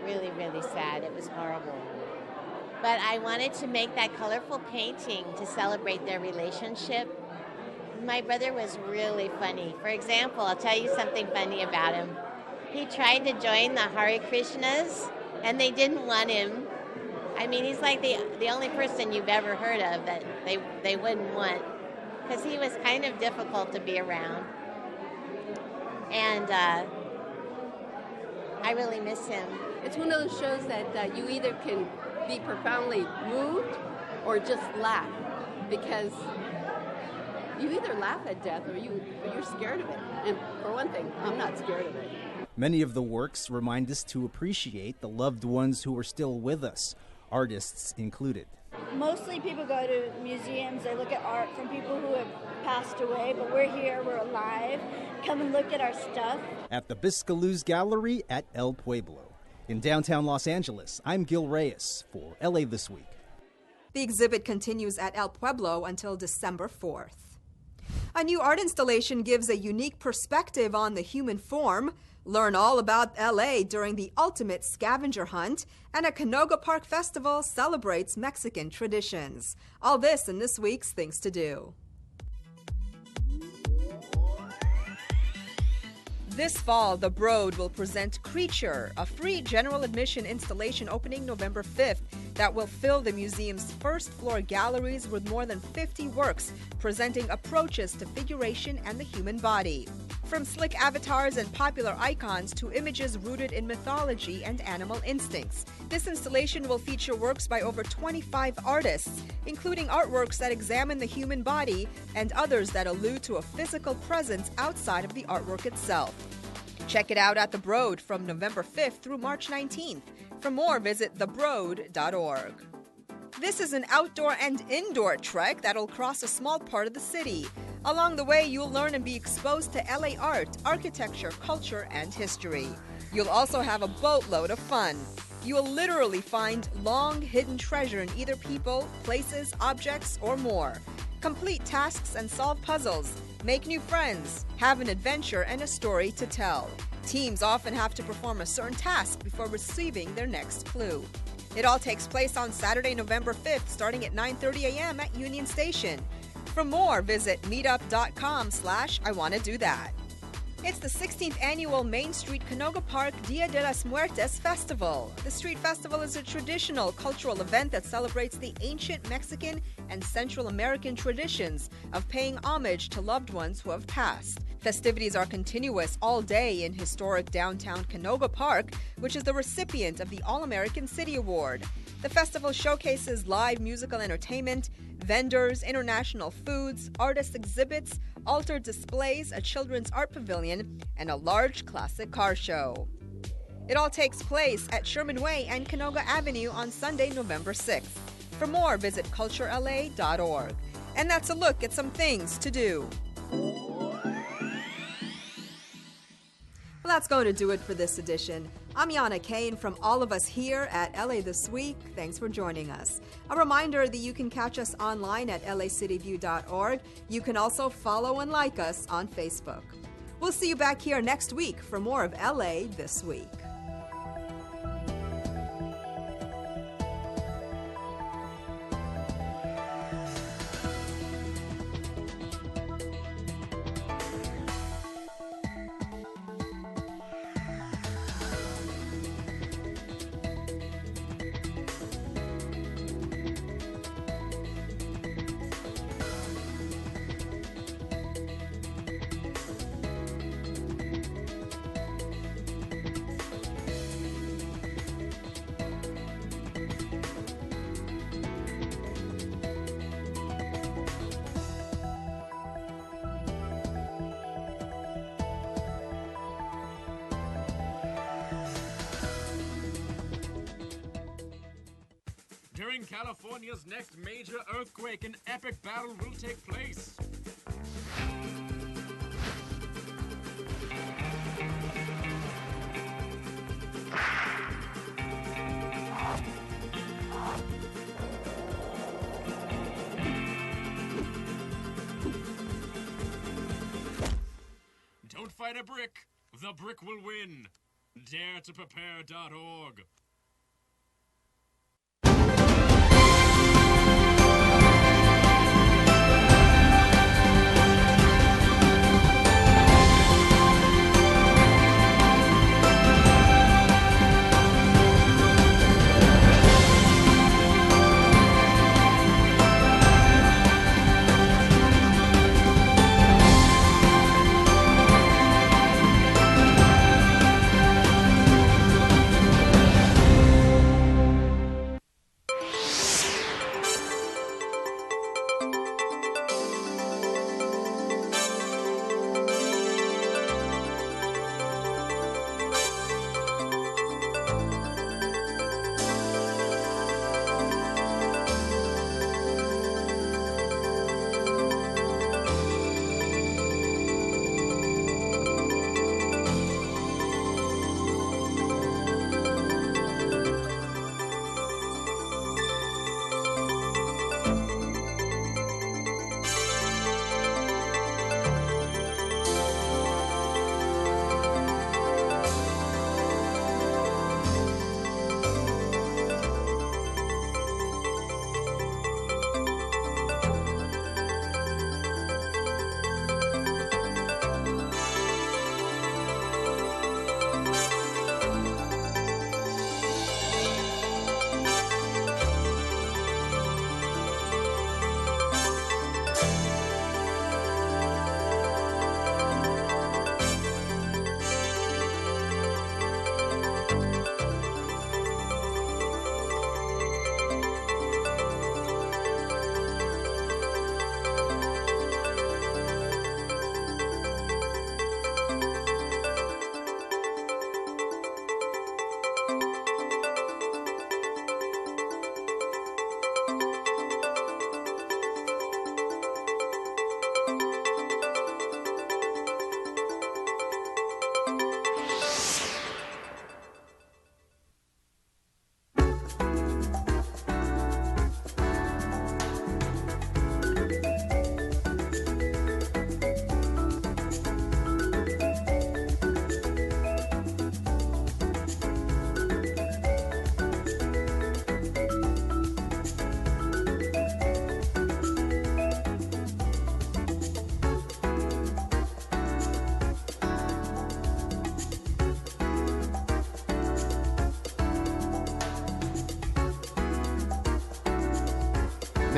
Really, really sad. It was horrible. But I wanted to make that colorful painting to celebrate their relationship. My brother was really funny. For example, I'll tell you something funny about him. He tried to join the Hare Krishnas, and they didn't want him. I mean, he's like the only person you've ever heard of that they wouldn't want, because he was kind of difficult to be around. And I really miss him. It's one of those shows that you either can be profoundly moved or just laugh, because you either laugh at death or you're scared of it. And for one thing, I'm not scared of it. Many of the works remind us to appreciate the loved ones who are still with us, artists included. Mostly people go to museums, they look at art from people who have passed away, but we're here, we're alive. Come and look at our stuff. At the Biscaluz Gallery at El Pueblo. In downtown Los Angeles, I'm Gil Reyes for LA This Week. The exhibit continues at El Pueblo until December 4th. A new art installation gives a unique perspective on the human form. Learn all about LA during the ultimate scavenger hunt, and a Canoga Park Festival celebrates Mexican traditions. All this in this week's Things to Do. This fall, The Broad will present Creature, a free general admission installation opening November 5th that will fill the museum's first-floor galleries with more than 50 works presenting approaches to figuration and the human body. From slick avatars and popular icons to images rooted in mythology and animal instincts, this installation will feature works by over 25 artists, including artworks that examine the human body and others that allude to a physical presence outside of the artwork itself. Check it out at The Broad from November 5th through March 19th. For more, visit thebroad.org. This is an outdoor and indoor trek that'll cross a small part of the city. Along the way, you'll learn and be exposed to LA art, architecture, culture, and history. You'll also have a boatload of fun. You will literally find long hidden treasure in either people, places, objects, or more. Complete tasks and solve puzzles. Make new friends. Have an adventure and a story to tell. Teams often have to perform a certain task before receiving their next clue. It all takes place on Saturday, November 5th, starting at 9:30 a.m. at Union Station. For more, visit meetup.com/IWannaDoThat. It's the 16th annual Main Street Canoga Park Dia de las Muertes Festival. The street festival is a traditional cultural event that celebrates the ancient Mexican and Central American traditions of paying homage to loved ones who have passed. Festivities are continuous all day in historic downtown Canoga Park, which is the recipient of the All-American City Award. The festival showcases live musical entertainment, vendors, international foods, artist exhibits, altered displays, a children's art pavilion, and a large classic car show. It all takes place at Sherman Way and Canoga Avenue on Sunday, November 6th. For more, visit culturela.org. And that's a look at some things to do. Well, that's going to do it for this edition. I'm Yana Kane from all of us here at LA This Week. Thanks for joining us. A reminder that you can catch us online at lacityview.org. You can also follow and like us on Facebook. We'll see you back here next week for more of LA This Week. During California's next major earthquake, an epic battle will take place. Don't fight a brick. The brick will win. DareToPrepare.org.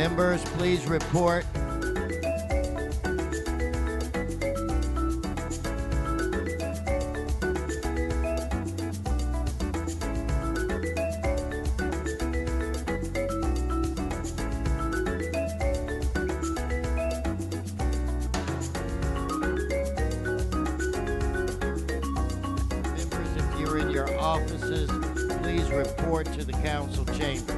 Members, please report. Members, if you're in your offices, please report to the council chambers.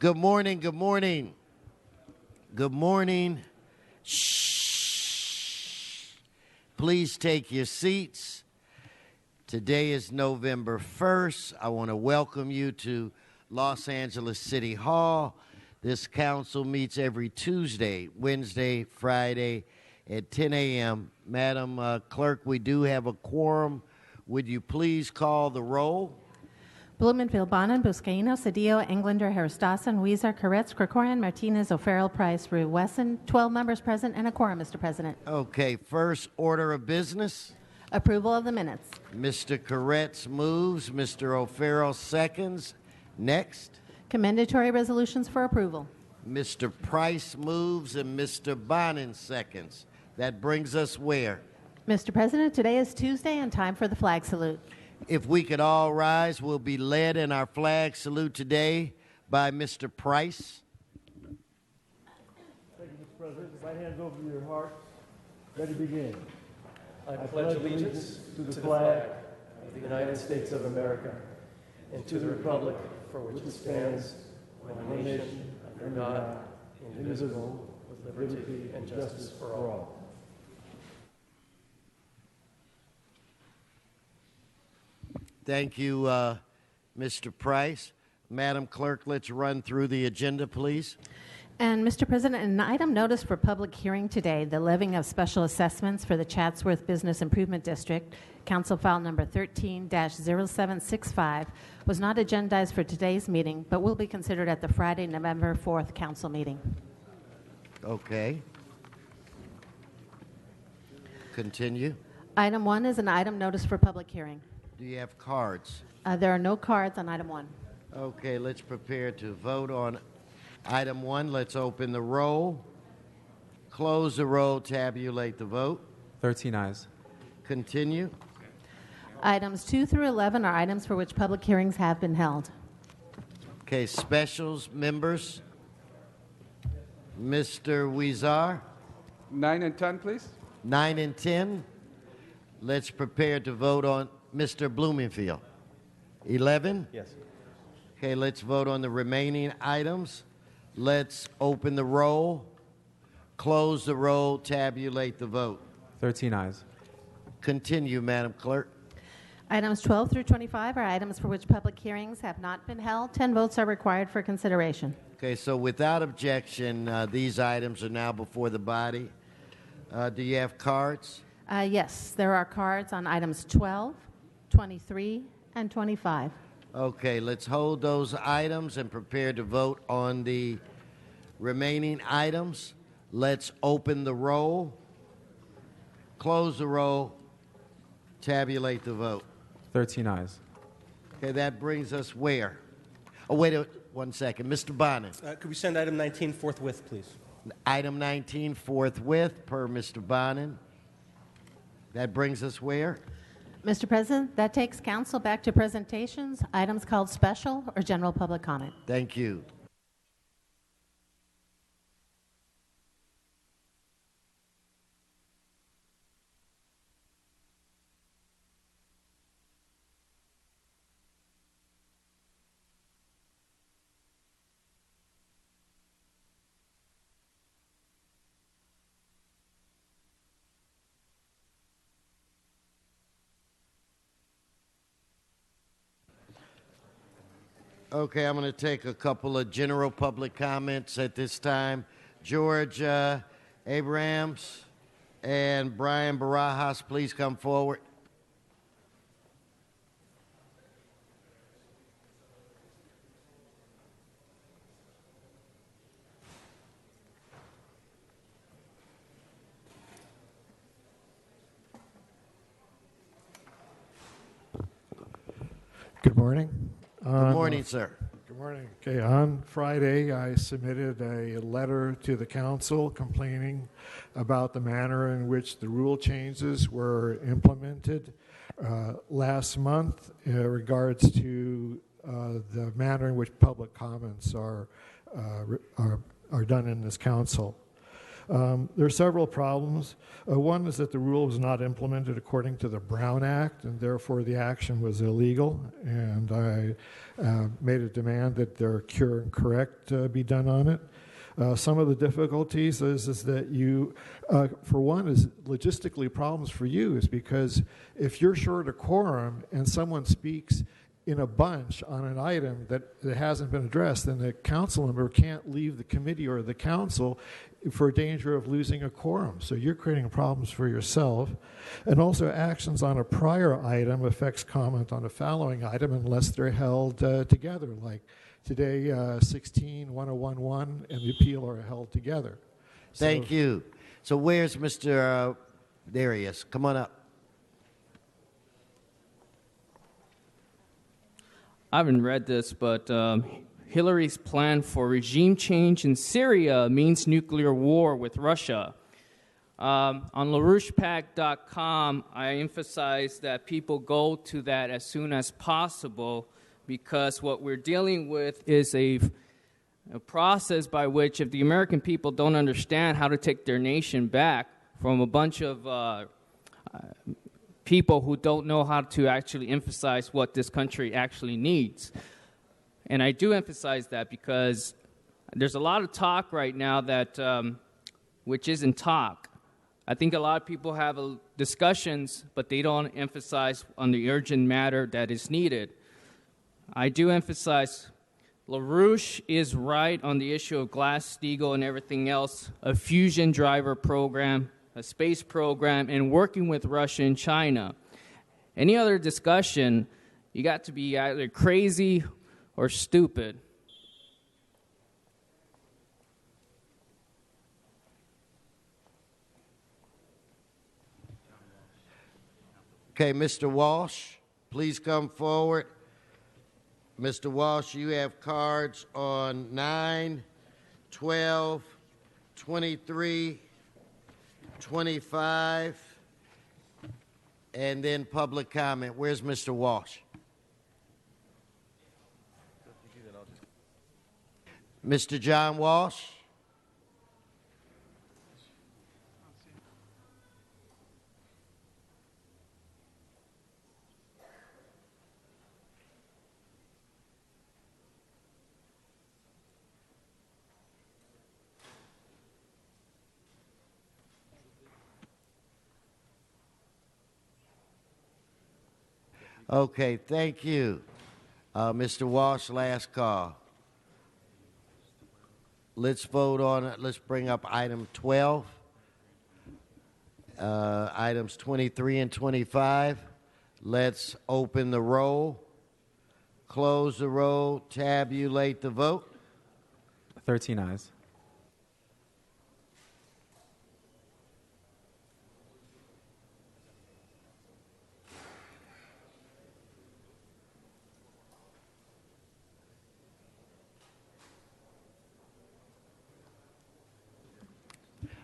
Good morning, good morning. Good morning. Shh. Please take your seats. Today is November 1st. I want to welcome you to Los Angeles City Hall. This council meets every Tuesday, Wednesday, Friday at 10 a.m. Madam Clerk, we do have a quorum. Would you please call the roll? Blumenfield, Bonin, Buscaino, Cedillo, Englander, Heristason, Weezer, Koretz, Krikorian, Martinez, O'Farrell, Price, Rue, Wesson. 12 members present and a quorum, Mr. President. Okay, first order of business. Approval of the minutes. Mr. Koretz moves. Mr. O'Farrell seconds. Next. Commendatory resolutions for approval. Mr. Price moves and Mr. Bonin seconds. That brings us where? Mr. President, today is Tuesday and time for the flag salute. If we could all rise, we'll be led in our flag salute today by Mr. Price. Thank you, Mr. President. Right hands over your heart. Ready to begin. I pledge allegiance to the flag of the United States of America and to the republic for which it stands, one nation, under God, indivisible, with liberty and justice for all. Thank you, Mr. Price. Madam Clerk, let's run through the agenda, please. And, Mr. President, an item noticed for public hearing today, the levying of special assessments for the Chatsworth Business Improvement District, Council File Number 13-0765, was not agendized for today's meeting, but will be considered at the Friday, November 4th Council meeting. Okay. Continue. Item 1 is an item noticed for public hearing. Do you have cards? There are no cards on item 1. Okay, let's prepare to vote on item 1. Let's open the roll, close the roll, tabulate the vote. 13 ayes. Continue. Items 2 through 11 are items for which public hearings have been held. Okay, specials, members. Mr. Weezar. 9 and 10, please. 9 and 10. Let's prepare to vote on Mr. Blumenfield. 11? Yes. Okay, let's vote on the remaining items. Let's open the roll, close the roll, tabulate the vote. 13 ayes. Continue, Madam Clerk. Items 12 through 25 are items for which public hearings have not been held. 10 votes are required for consideration. Okay, so without objection, these items are now before the body. Do you have cards? Yes, there are cards on items 12, 23, and 25. Okay, let's hold those items and prepare to vote on the remaining items. Let's open the roll, close the roll, tabulate the vote. 13 ayes. Okay, that brings us where? Oh, wait 1 second. Mr. Bonin. Could we send item 19 forthwith, please? Item 19 forthwith, per Mr. Bonin. That brings us where? Mr. President, that takes council back to presentations, items called special or general public comment. Thank you. Okay, I'm going to take a couple of general public comments at this time. George Abrams and Brian Barajas, please come forward. Good morning. Good morning, sir. Good morning. Okay, on Friday, I submitted a letter to the council complaining about the manner in which the rule changes were implemented last month in regards to the manner in which public comments are done in this council. There are several problems. One is that the rule was not implemented according to the Brown Act, and therefore the action was illegal. And I made a demand that their cure and correct be done on it. Some of the difficulties is that you, for one, is logistically problems for you is because if you're short a quorum and someone speaks in a bunch on an item that hasn't been addressed, then the council member can't leave the committee or the council for danger of losing a quorum. So you're creating problems for yourself. And also actions on a prior item affects comment on a following item unless they're held together, like today, 16-1011 and the appeal are held together. Thank you. So where's Mr. There he is. Come on up. I haven't read this, but Hillary's plan for regime change in Syria means nuclear war with Russia. On LaRouchePAC.com, I emphasize that people go to that as soon as possible because what we're dealing with is a process by which if the American people don't understand how to take their nation back from a bunch of people who don't know how to actually emphasize what this country actually needs. And I do emphasize that because there's a lot of talk right now that, which isn't talk. I think a lot of people have discussions, but they don't emphasize on the urgent matter that is needed. I do emphasize LaRouche is right on the issue of Glass-Steagall and everything else, a fusion driver program, a space program, and working with Russia and China. Any other discussion, you got to be either crazy or stupid. Okay, Mr. Walsh, please come forward. Mr. Walsh, you have cards on 9, 12, 23, 25, and then public comment. Where's Mr. Walsh? Mr. John Walsh? Okay, thank you. Mr. Walsh, last call. Let's vote on it. Let's bring up item 12, items 23 and 25. Let's open the roll, close the roll, tabulate the vote. 13 ayes.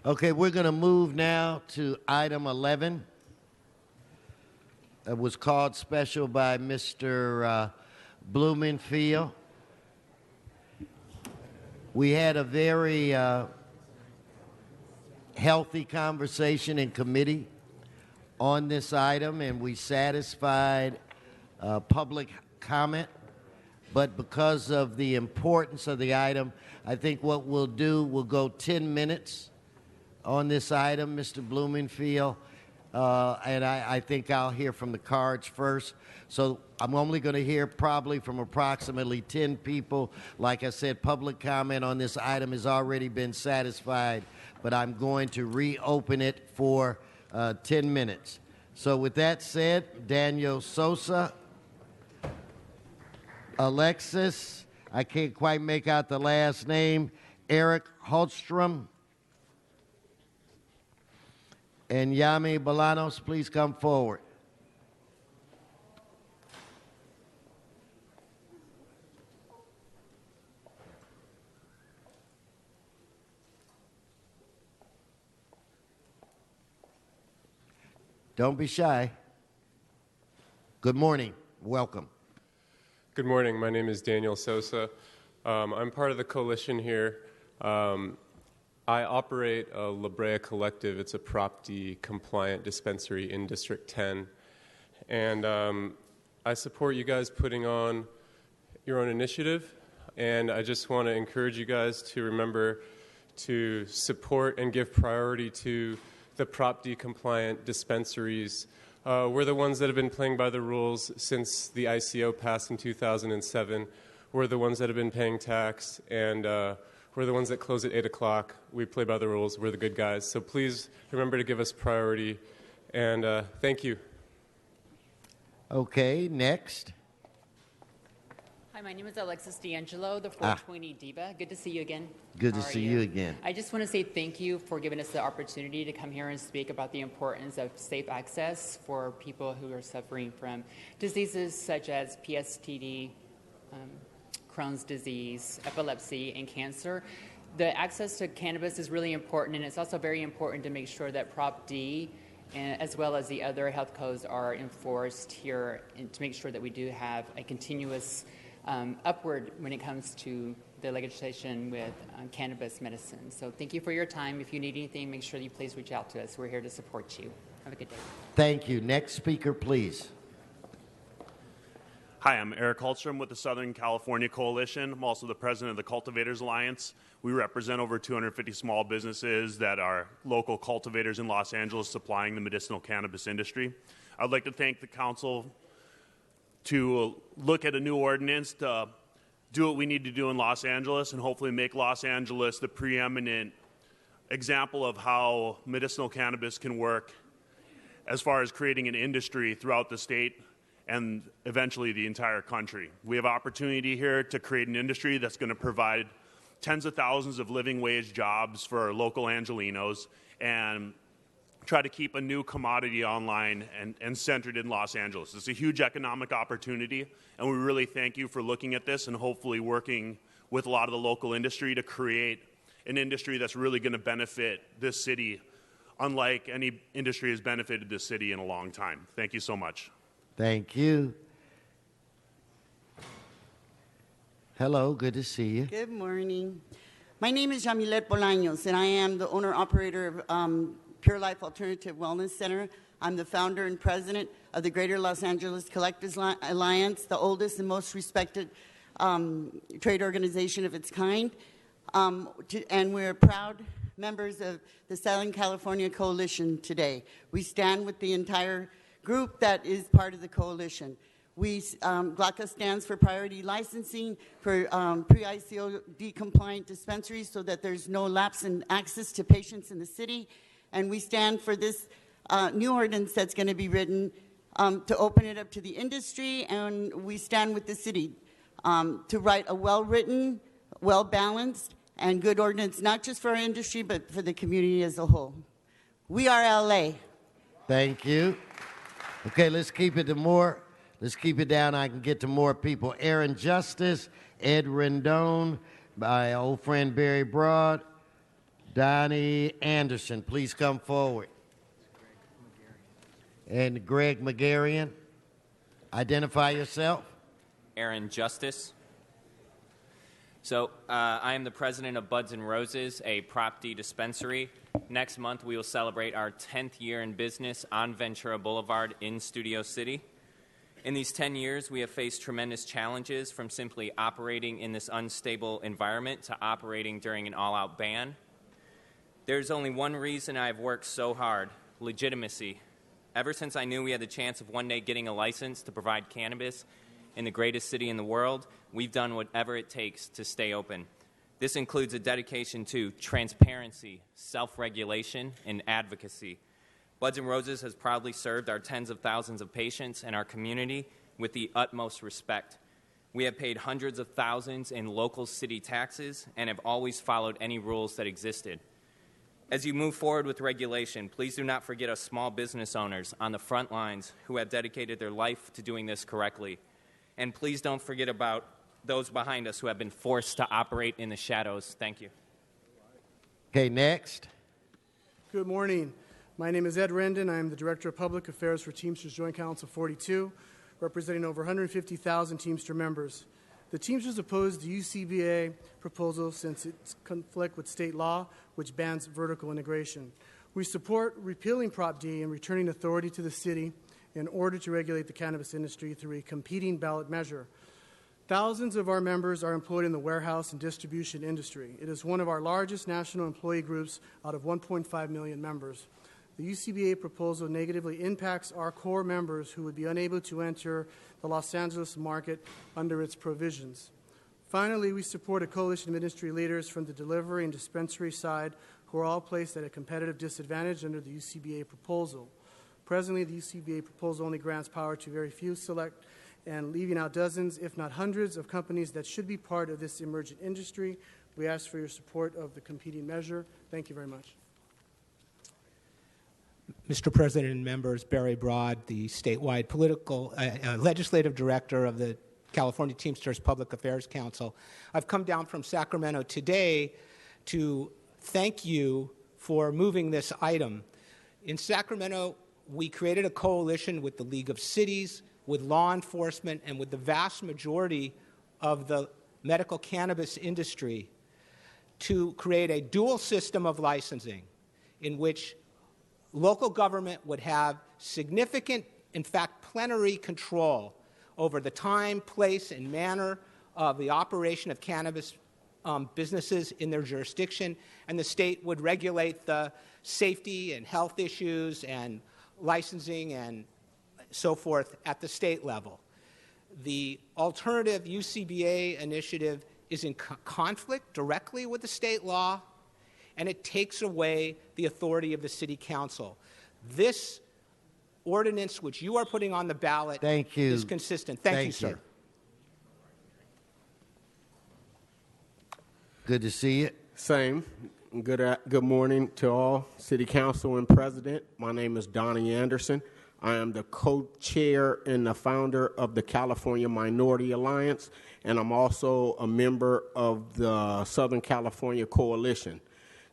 Okay, we're going to move now to item 11. It was called special by Mr. Blumenfield. We had a very healthy conversation in committee on this item, and we satisfied public comment. But because of the importance of the item, I think what we'll do, we'll go 10 minutes on this item, Mr. Blumenfield, and I think I'll hear from the cards first. So I'm only going to hear probably from approximately 10 people. Like I said, public comment on this item has already been satisfied, but I'm going to reopen it for 10 minutes. So with that said, Daniel Sosa, Alexis, I can't quite make out the last name, Eric Holstrom, and Yami Bolanos, please come forward. Don't be shy. Good morning. Welcome. Good morning. My name is Daniel Sosa. I'm part of the coalition here. I operate a La Brea Collective. It's a Prop D compliant dispensary in District 10. And I support you guys putting on your own initiative. And I just want to encourage you guys to remember to support and give priority to the Prop D compliant dispensaries. We're the ones that have been playing by the rules since the ICO passed in 2007. We're the ones that have been paying tax, and we're the ones that close at 8 o'clock. We play by the rules. We're the good guys. So please remember to give us priority, and thank you. Okay, next. Hi, my name is Alexis D'Angelo, the 420 Diva. Good to see you again. Good to How are see you again. I just want to say thank you for giving us the opportunity to come here and speak about the importance of safe access for people who are suffering from diseases such as PSTD, Crohn's disease, epilepsy, and cancer. The access to cannabis is really important, and it's also very important to make sure that Prop D as well as the other health codes are enforced here, and to make sure that we do have a continuous upward when it comes to the legislation with cannabis medicine. So thank you for your time. If you need anything, make sure that you please reach out to us. We're here to support you. Have a good day. Thank you. Next speaker, please. Hi, I'm Eric Hultstrom with the Southern California Coalition. I'm also the president of the Cultivators Alliance. We represent over 250 small businesses that are local cultivators in Los Angeles supplying the medicinal cannabis industry. I'd like to thank the council to look at a new ordinance to do what we need to do in Los Angeles and hopefully make Los Angeles the preeminent example of how medicinal cannabis can work as far as creating an industry throughout the state and eventually the entire country. We have opportunity here to create an industry that's going to provide tens of thousands of living wage jobs for local Angelenos and try to keep a new commodity online and centered in Los Angeles. It's a huge economic opportunity, and we really thank you for looking at this and hopefully working with a lot of the local industry to create an industry that's really going to benefit this city, unlike any industry has benefited this city in a long time. Thank you so much. Thank you. Hello, good to see you. Good morning. My name is Yamilet Bolaños, and I am the owner-operator of Pure Life Alternative Wellness Center. I'm the founder and president of the Greater Los Angeles Collectives Alliance, the oldest and most respected trade organization of its kind. And we're proud members of the Southern California Coalition today. We stand with the entire group that is part of the coalition. GLACA stands for priority licensing for pre-ICOD compliant dispensaries so that there's no lapse in access to patients in the city. And we stand for this new ordinance that's going to be written to open it up to the industry, and we stand with the city to write a well-written, well-balanced, and good ordinance, not just for our industry, but for the community as a whole. We are LA. Thank you. Okay, let's keep it down. I can get to more people. Aaron Justice, Ed Rendon, my old friend Barry Broad, Donnie Anderson, please come forward. And Greg Magarian, identify yourself. Aaron Justice. So I am the president of Buds and Roses, a Prop D dispensary. Next month, we will celebrate our 10th year in business on Ventura Boulevard in Studio City. In these 10 years, we have faced tremendous challenges, from simply operating in this unstable environment to operating during an all-out ban. There's only one reason I've worked so hard: legitimacy. Ever since I knew we had the chance of one day getting a license to provide cannabis in the greatest city in the world, we've done whatever it takes to stay open. This includes a dedication to transparency, self-regulation, and advocacy. Buds and Roses has proudly served our tens of thousands of patients and our community with the utmost respect. We have paid hundreds of thousands in local city taxes and have always followed any rules that existed. As you move forward with regulation, please do not forget us small business owners on the front lines who have dedicated their life to doing this correctly. And please don't forget about those behind us who have been forced to operate in the shadows. Thank you. Okay, next. Good morning. My name is Ed Rendon. I am the Director of Public Affairs for Teamsters Joint Council 42, representing over 150,000 Teamster members. The Teamsters oppose the UCBA proposal since it's conflict with state law, which bans vertical integration. We support repealing Prop D and returning authority to the city in order to regulate the cannabis industry through a competing ballot measure. Thousands of our members are employed in the warehouse and distribution industry. It is one of our largest national employee groups out of 1.5 million members. The UCBA proposal negatively impacts our core members who would be unable to enter the Los Angeles market under its provisions. Finally, we support a coalition of industry leaders from the delivery and dispensary side who are all placed at a competitive disadvantage under the UCBA proposal. Presently, the UCBA proposal only grants power to very few select and leaving out dozens, if not hundreds, of companies that should be part of this emergent industry. We ask for your support of the competing measure. Thank you very much. Mr. President and members, Barry Broad, the statewide legislative director of the California Teamsters Public Affairs Council. I've come down from Sacramento today to thank you for moving this item. In Sacramento, we created a coalition with the League of Cities, with law enforcement, and with the vast majority of the medical cannabis industry to create a dual system of licensing in which local government would have significant, in fact, plenary control over the time, place, and manner of the operation of cannabis businesses in their jurisdiction, and the state would regulate the safety and health issues and licensing and so forth at the state level. The alternative UCBA initiative is in conflict directly with the state law, and it takes away the authority of the city council. This ordinance, which you are putting on the ballot, is consistent. Thank you, sir. Good to see you. Same. Good morning to all, City Council and President. My name is Donnie Anderson. I am the co-chair and the founder of the California Minority Alliance, and I'm also a member of the Southern California Coalition.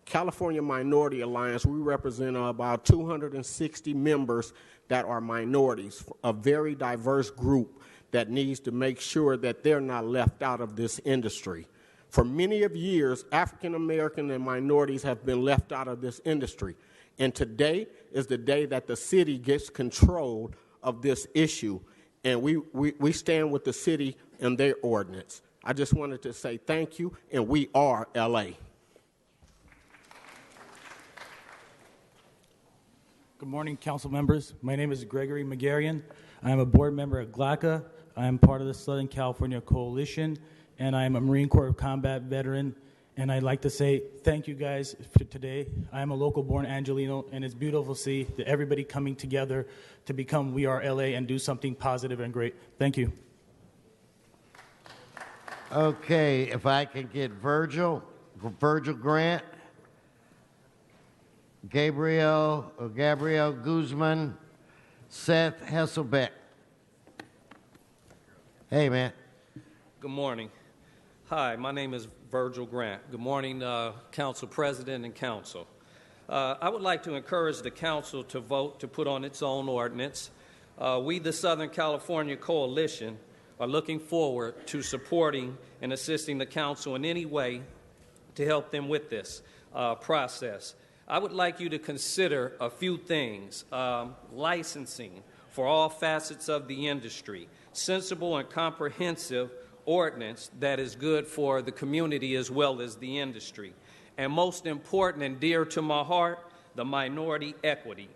California Minority Alliance, we represent about 260 members that are minorities, a very diverse group that needs to make sure that they're not left out of this industry. For many of years, African American and minorities have been left out of this industry. And today is the day that the city gets control of this issue. And we stand with the city and their ordinance. I just wanted to say thank you, and we are LA. Good morning, council members. My name is Gregory McGarian. I am a board member at GLACA. I am part of the Southern California Coalition, and I am a Marine Corps combat veteran. And I'd like to say thank you guys for today. I am a local-born Angelino, and it's beautiful to see that everybody coming together to become We Are LA and do something positive and great. Thank you. Okay, if I can get Virgil Grant, Gabriel Guzman, Seth Hesselbeck. Hey, man. Good morning. Hi, my name is Virgil Grant. Good morning, Council President and Council. I would like to encourage the Council to vote to put on its own ordinance. We, the Southern California Coalition, are looking forward to supporting and assisting the Council in any way to help them with this process. I would like you to consider a few things. Licensing for all facets of the industry, sensible and comprehensive ordinance that is good for the community as well as the industry. And most important and dear to my heart, the minority equity.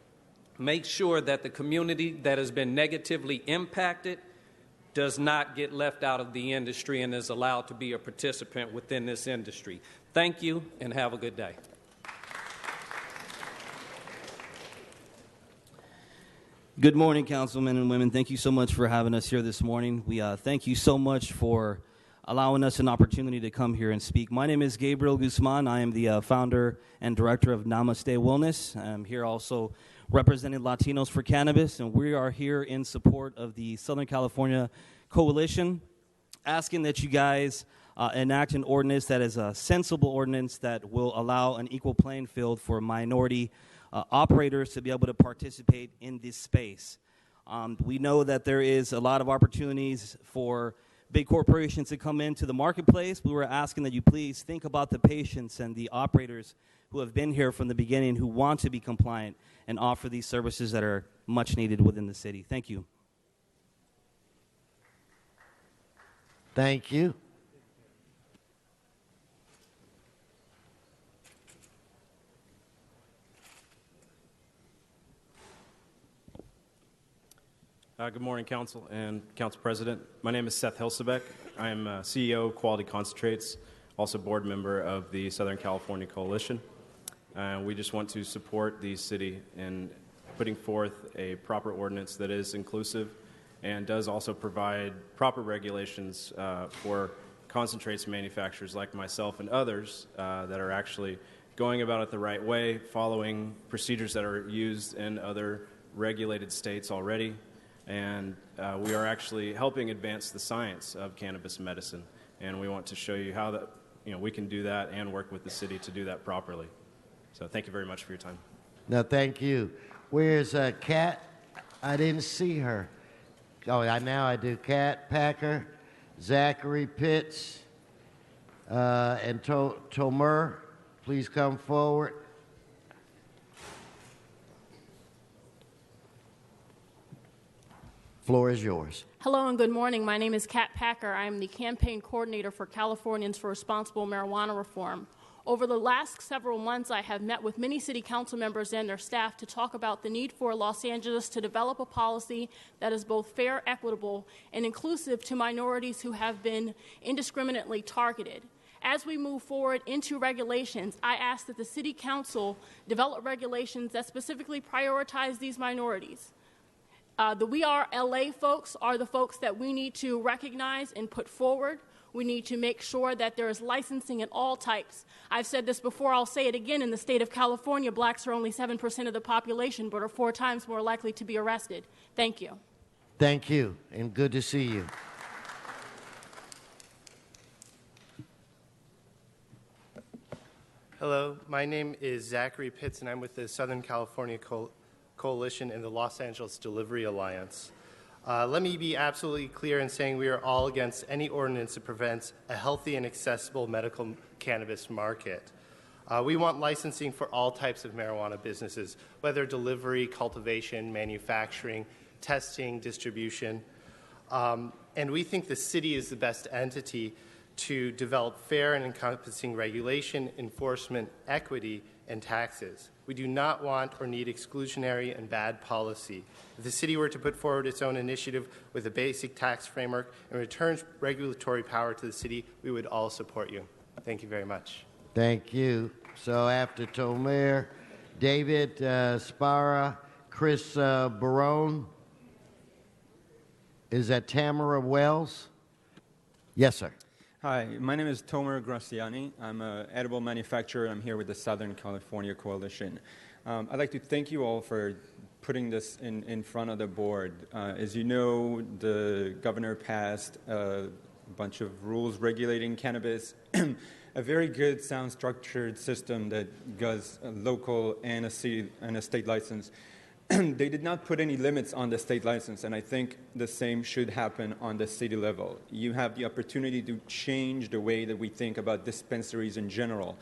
Make sure that the community that has been negatively impacted does not get left out of the industry and is allowed to be a participant within this industry. Thank you, and have a good day. Good morning, councilmen and women. Thank you so much for having us here this morning. We thank you so much for allowing us an opportunity to come here and speak. My name is Gabriel Guzman. I am the founder and director of Namaste Wellness. I'm here also representing Latinos for Cannabis, and we are here in support of the Southern California Coalition, asking that you guys enact an ordinance that is a sensible ordinance that will allow an equal playing field for minority operators to be able to participate in this space. We know that there is a lot of opportunities for big corporations to come into the marketplace. We were asking that you please think about the patients and the operators who have been here from the beginning, who want to be compliant and offer these services that are much needed within the city. Thank you. Thank you. Good morning, Council and Council President. My name is Seth Hilsebeck. I am CEO of Quality Concentrates, also board member of the Southern California Coalition. We just want to support the city in putting forth a proper ordinance that is inclusive and does also provide proper regulations for concentrates manufacturers like myself and others that are actually going about it the right way, following procedures that are used in other regulated states already. And we are actually helping advance the science of cannabis medicine. And we want to show you how that, we can do that and work with the city to do that properly. So thank you very much for your time. No, thank you. Where's Kat? I didn't see her. Oh, now I do. Kat Packer, Zachary Pitts, and Tomer, please come forward. Floor is yours. Hello and good morning. My name is Kat Packer. I am the campaign coordinator for Californians for Responsible Marijuana Reform. Over the last several months, I have met with many city council members and their staff to talk about the need for Los Angeles to develop a policy that is both fair, equitable, and inclusive to minorities who have been indiscriminately targeted. As we move forward into regulations, I ask that the city council develop regulations that specifically prioritize these minorities. The We Are LA folks are the folks that we need to recognize and put forward. We need to make sure that there is licensing in all types. I've said this before, I'll say it again. In the state of California, blacks are only 7% of the population, but are 4 times more likely to be arrested. Thank you. Thank you, and good to see you. Hello, my name is Zachary Pitts, and I'm with the Southern California Coalition and the Los Angeles Delivery Alliance. Let me be absolutely clear in saying we are all against any ordinance that prevents a healthy and accessible medical cannabis market. We want licensing for all types of marijuana businesses, whether delivery, cultivation, manufacturing, testing, distribution. And we think the city is the best entity to develop fair and encompassing regulation, enforcement, equity, and taxes. We do not want or need exclusionary and bad policy. If the city were to put forward its own initiative with a basic tax framework and returns regulatory power to the city, we would all support you. Thank you very much. Thank you. So after Tomer, David Spara, Chris Barone. Is that Tamara Wells? Yes, sir. Hi, my name is Tomer Graciani. I'm an edible manufacturer. I'm here with the Southern California Coalition. I'd like to thank you all for putting this in front of the board. As you know, the governor passed a bunch of rules regulating cannabis, a very good, sound, structured system that does a local and a city and a state license. They did not put any limits on the state license, and I think the same should happen on the city level. You have the opportunity to change the way that we think about dispensaries in general,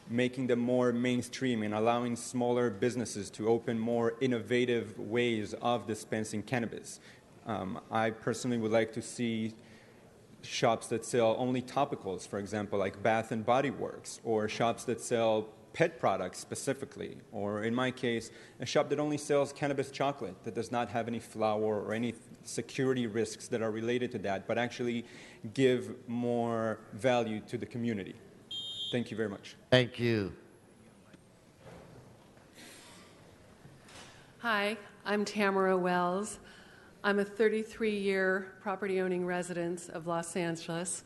making them more mainstream and allowing smaller businesses to open more innovative ways of dispensing cannabis. I personally would like to see shops that sell only topicals, for example, like Bath and Body Works, or shops that sell pet products specifically, or in my case, a shop that only sells cannabis chocolate that does not have any flour or any security risks that are related to that, but actually give more value to the community. Thank you very much. Thank you. Hi, I'm Tamara Wells. I'm a 33-year property-owning resident of Los Angeles.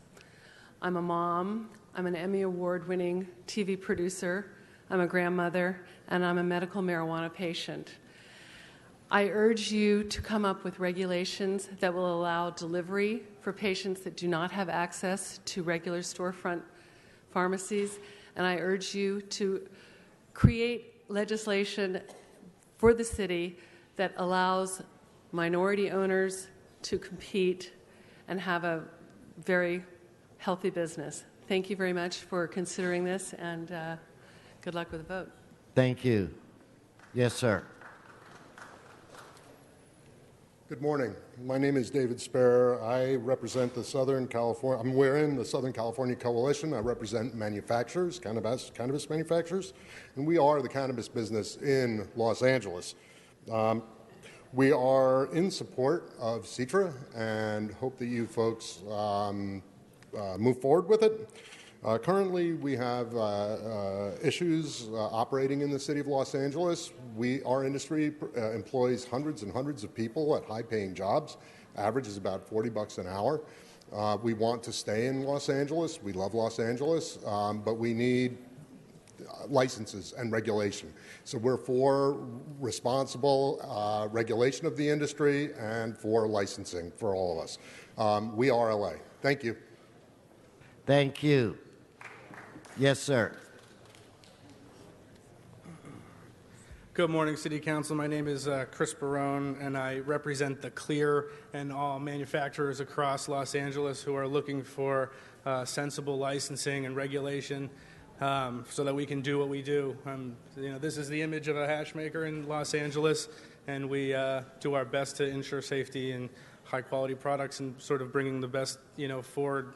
I'm a mom. I'm an Emmy Award-winning TV producer. I'm a grandmother, and I'm a medical marijuana patient. I urge you to come up with regulations that will allow delivery for patients that do not have access to regular storefront pharmacies, and I urge you to create legislation for the city that allows minority owners to compete and have a very healthy business. Thank you very much for considering this, and good luck with the vote. Thank you. Yes, sir. Good morning. My name is David Spare. I represent the Southern California, we're in the Southern California Coalition. I represent manufacturers, cannabis manufacturers, and we are the cannabis business in Los Angeles. We are in support of CETRA and hope that you folks move forward with it. Currently, we have issues operating in the city of Los Angeles. Our industry employs hundreds and hundreds of people at high-paying jobs. Average is about $40 an hour. We want to stay in Los Angeles. We love Los Angeles, but we need licenses and regulation. So we're for responsible regulation of the industry and for licensing for all of us. We are LA. Thank you. Thank you. Yes, sir. Good morning, City Council. My name is Chris Barone, and I represent the CLEAR and all manufacturers across Los Angeles who are looking for sensible licensing and regulation so that we can do what we do. This is the image of a hash maker in Los Angeles, and we do our best to ensure safety and high-quality products and sort of bringing the best, forward.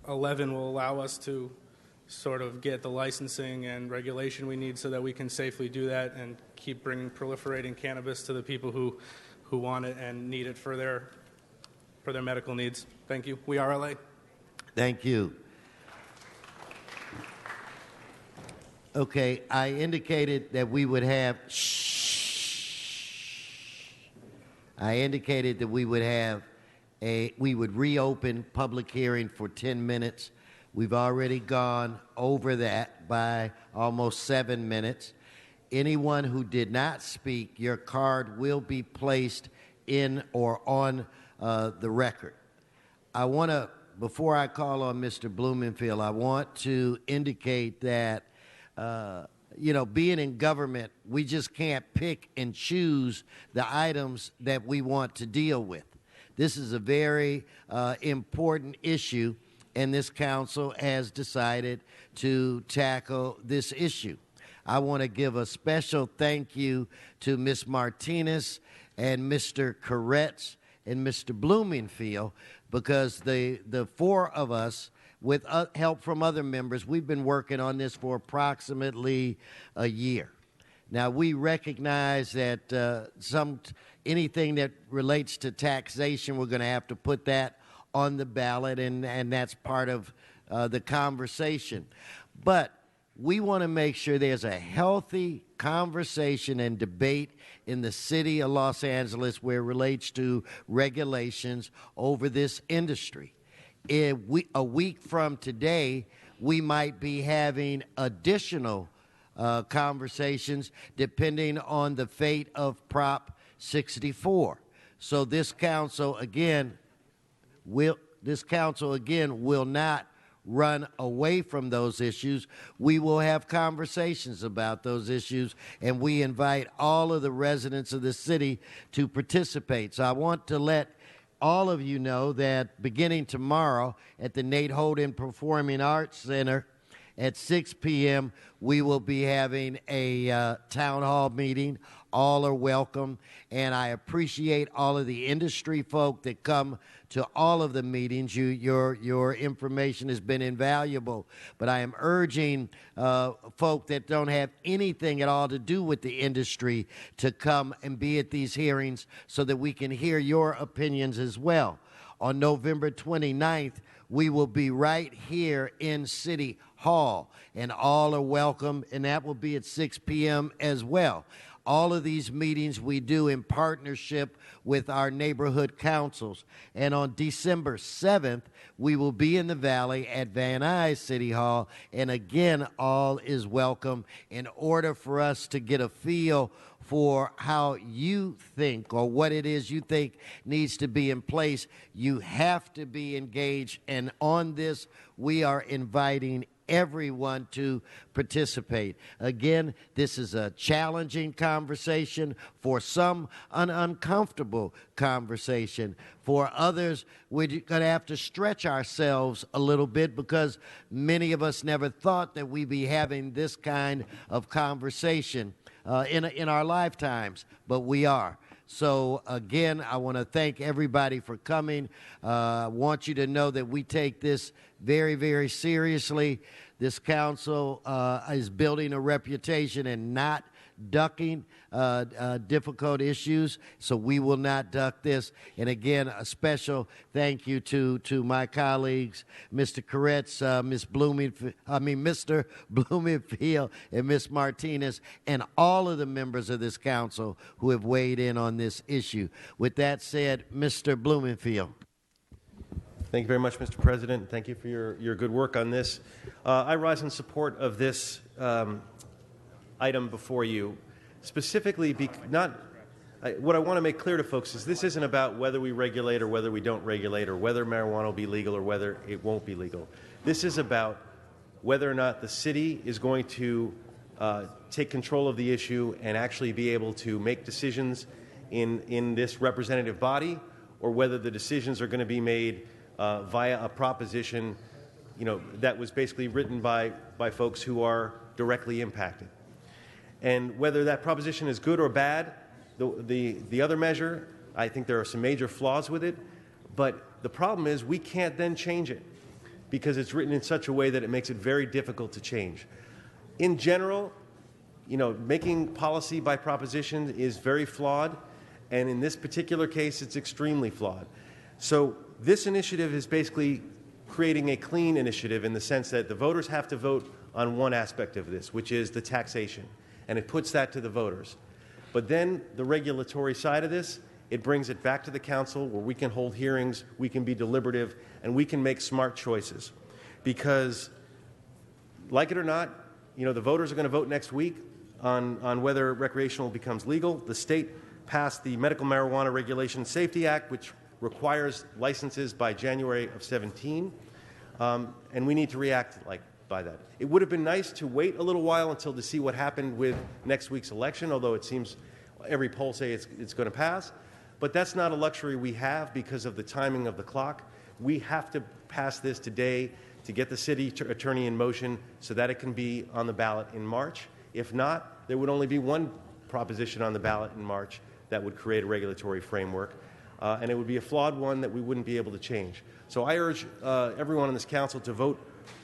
11 will allow us to sort of get the licensing and regulation we need so that we can safely do that and keep bringing proliferating cannabis to the people who want it and need it for their medical needs. Thank you. We are LA. Thank you. Okay, I indicated that we would have we would reopen public hearing for 10 minutes. We've already gone over that by almost 7 minutes. Anyone who did not speak, your card will be placed in or on the record. I want to, before I call on Mr. Blumenfield, I want to indicate that, being in government, we just can't pick and choose the items that we want to deal with. This is a very important issue, and this council has decided to tackle this issue. I want to give a special thank you to Ms. Martinez and Mr. Koretz and Mr. Blumenfield, because the four of us, with help from other members, we've been working on this for approximately a year. Now, we recognize that anything that relates to taxation, we're going to have to put that on the ballot, and that's part of the conversation. But we want to make sure there's a healthy conversation and debate in the city of Los Angeles where it relates to regulations over this industry. A week from today, we might be having additional conversations depending on the fate of Prop 64. So this council again will not run away from those issues. We will have conversations about those issues, and we invite all of the residents of the city to participate. So I want to let all of you know that beginning tomorrow at the Nate Holden Performing Arts Center at 6 p.m., we will be having a town hall meeting. All are welcome, and I appreciate all of the industry folk that come to all of the meetings. Your information has been invaluable, but I am urging folk that don't have anything at all to do with the industry to come and be at these hearings so that we can hear your opinions as well. On November 29th, we will be right here in City Hall, and all are welcome, and that will be at 6 p.m. as well. All of these meetings we do in partnership with our neighborhood councils. And on December 7th, we will be in the Valley at Van Nuys City Hall. And again, all is welcome. In order for us to get a feel for how you think or what it is you think needs to be in place, you have to be engaged. And on this, we are inviting everyone to participate. Again, this is a challenging conversation, for some an uncomfortable conversation. For others, we're going to have to stretch ourselves a little bit, because many of us never thought that we'd be having this kind of conversation in our lifetimes, but we are. So again, I want to thank everybody for coming. I want you to know that we take this very, very seriously. This council is building a reputation and not ducking difficult issues, so we will not duck this. And again, a special thank you to my colleagues, Mr. Koretz, Mr. Blumenfield, and Ms. Martinez, and all of the members of this council who have weighed in on this issue. With that said, Mr. Blumenfield. Thank you very much, Mr. President. Thank you for your good work on this. I rise in support of this item before you, specifically what I want to make clear to folks is this isn't about whether we regulate or whether we don't regulate, or whether marijuana will be legal or whether it won't be legal. This is about whether or not the city is going to take control of the issue and actually be able to make decisions in this representative body, or whether the decisions are going to be made via a proposition, that was basically written by folks who are directly impacted. And whether that proposition is good or bad, the other measure, I think there are some major flaws with it, but the problem is we can't then change it, because it's written in such a way that it makes it very difficult to change. In general, making policy by proposition is very flawed, and in this particular case, it's extremely flawed. So this initiative is basically creating a clean initiative, in the sense that the voters have to vote on one aspect of this, which is the taxation, and it puts that to the voters. But then the regulatory side of this, it brings it back to the council, where we can hold hearings, we can be deliberative, and we can make smart choices. Because, like it or not, the voters are going to vote next week on whether recreational becomes legal. The state passed the Medical Marijuana Regulation Safety Act, which requires licenses by January of 17, and we need to react by that. It would have been nice to wait a little while to see what happened with next week's election, although it seems every poll say it's going to pass. But that's not a luxury we have because of the timing of the clock. We have to pass this today to get the city attorney in motion so that it can be on the ballot in March. If not, there would only be one proposition on the ballot in March that would create a regulatory framework. And it would be a flawed one that we wouldn't be able to change. So I urge everyone on this council to vote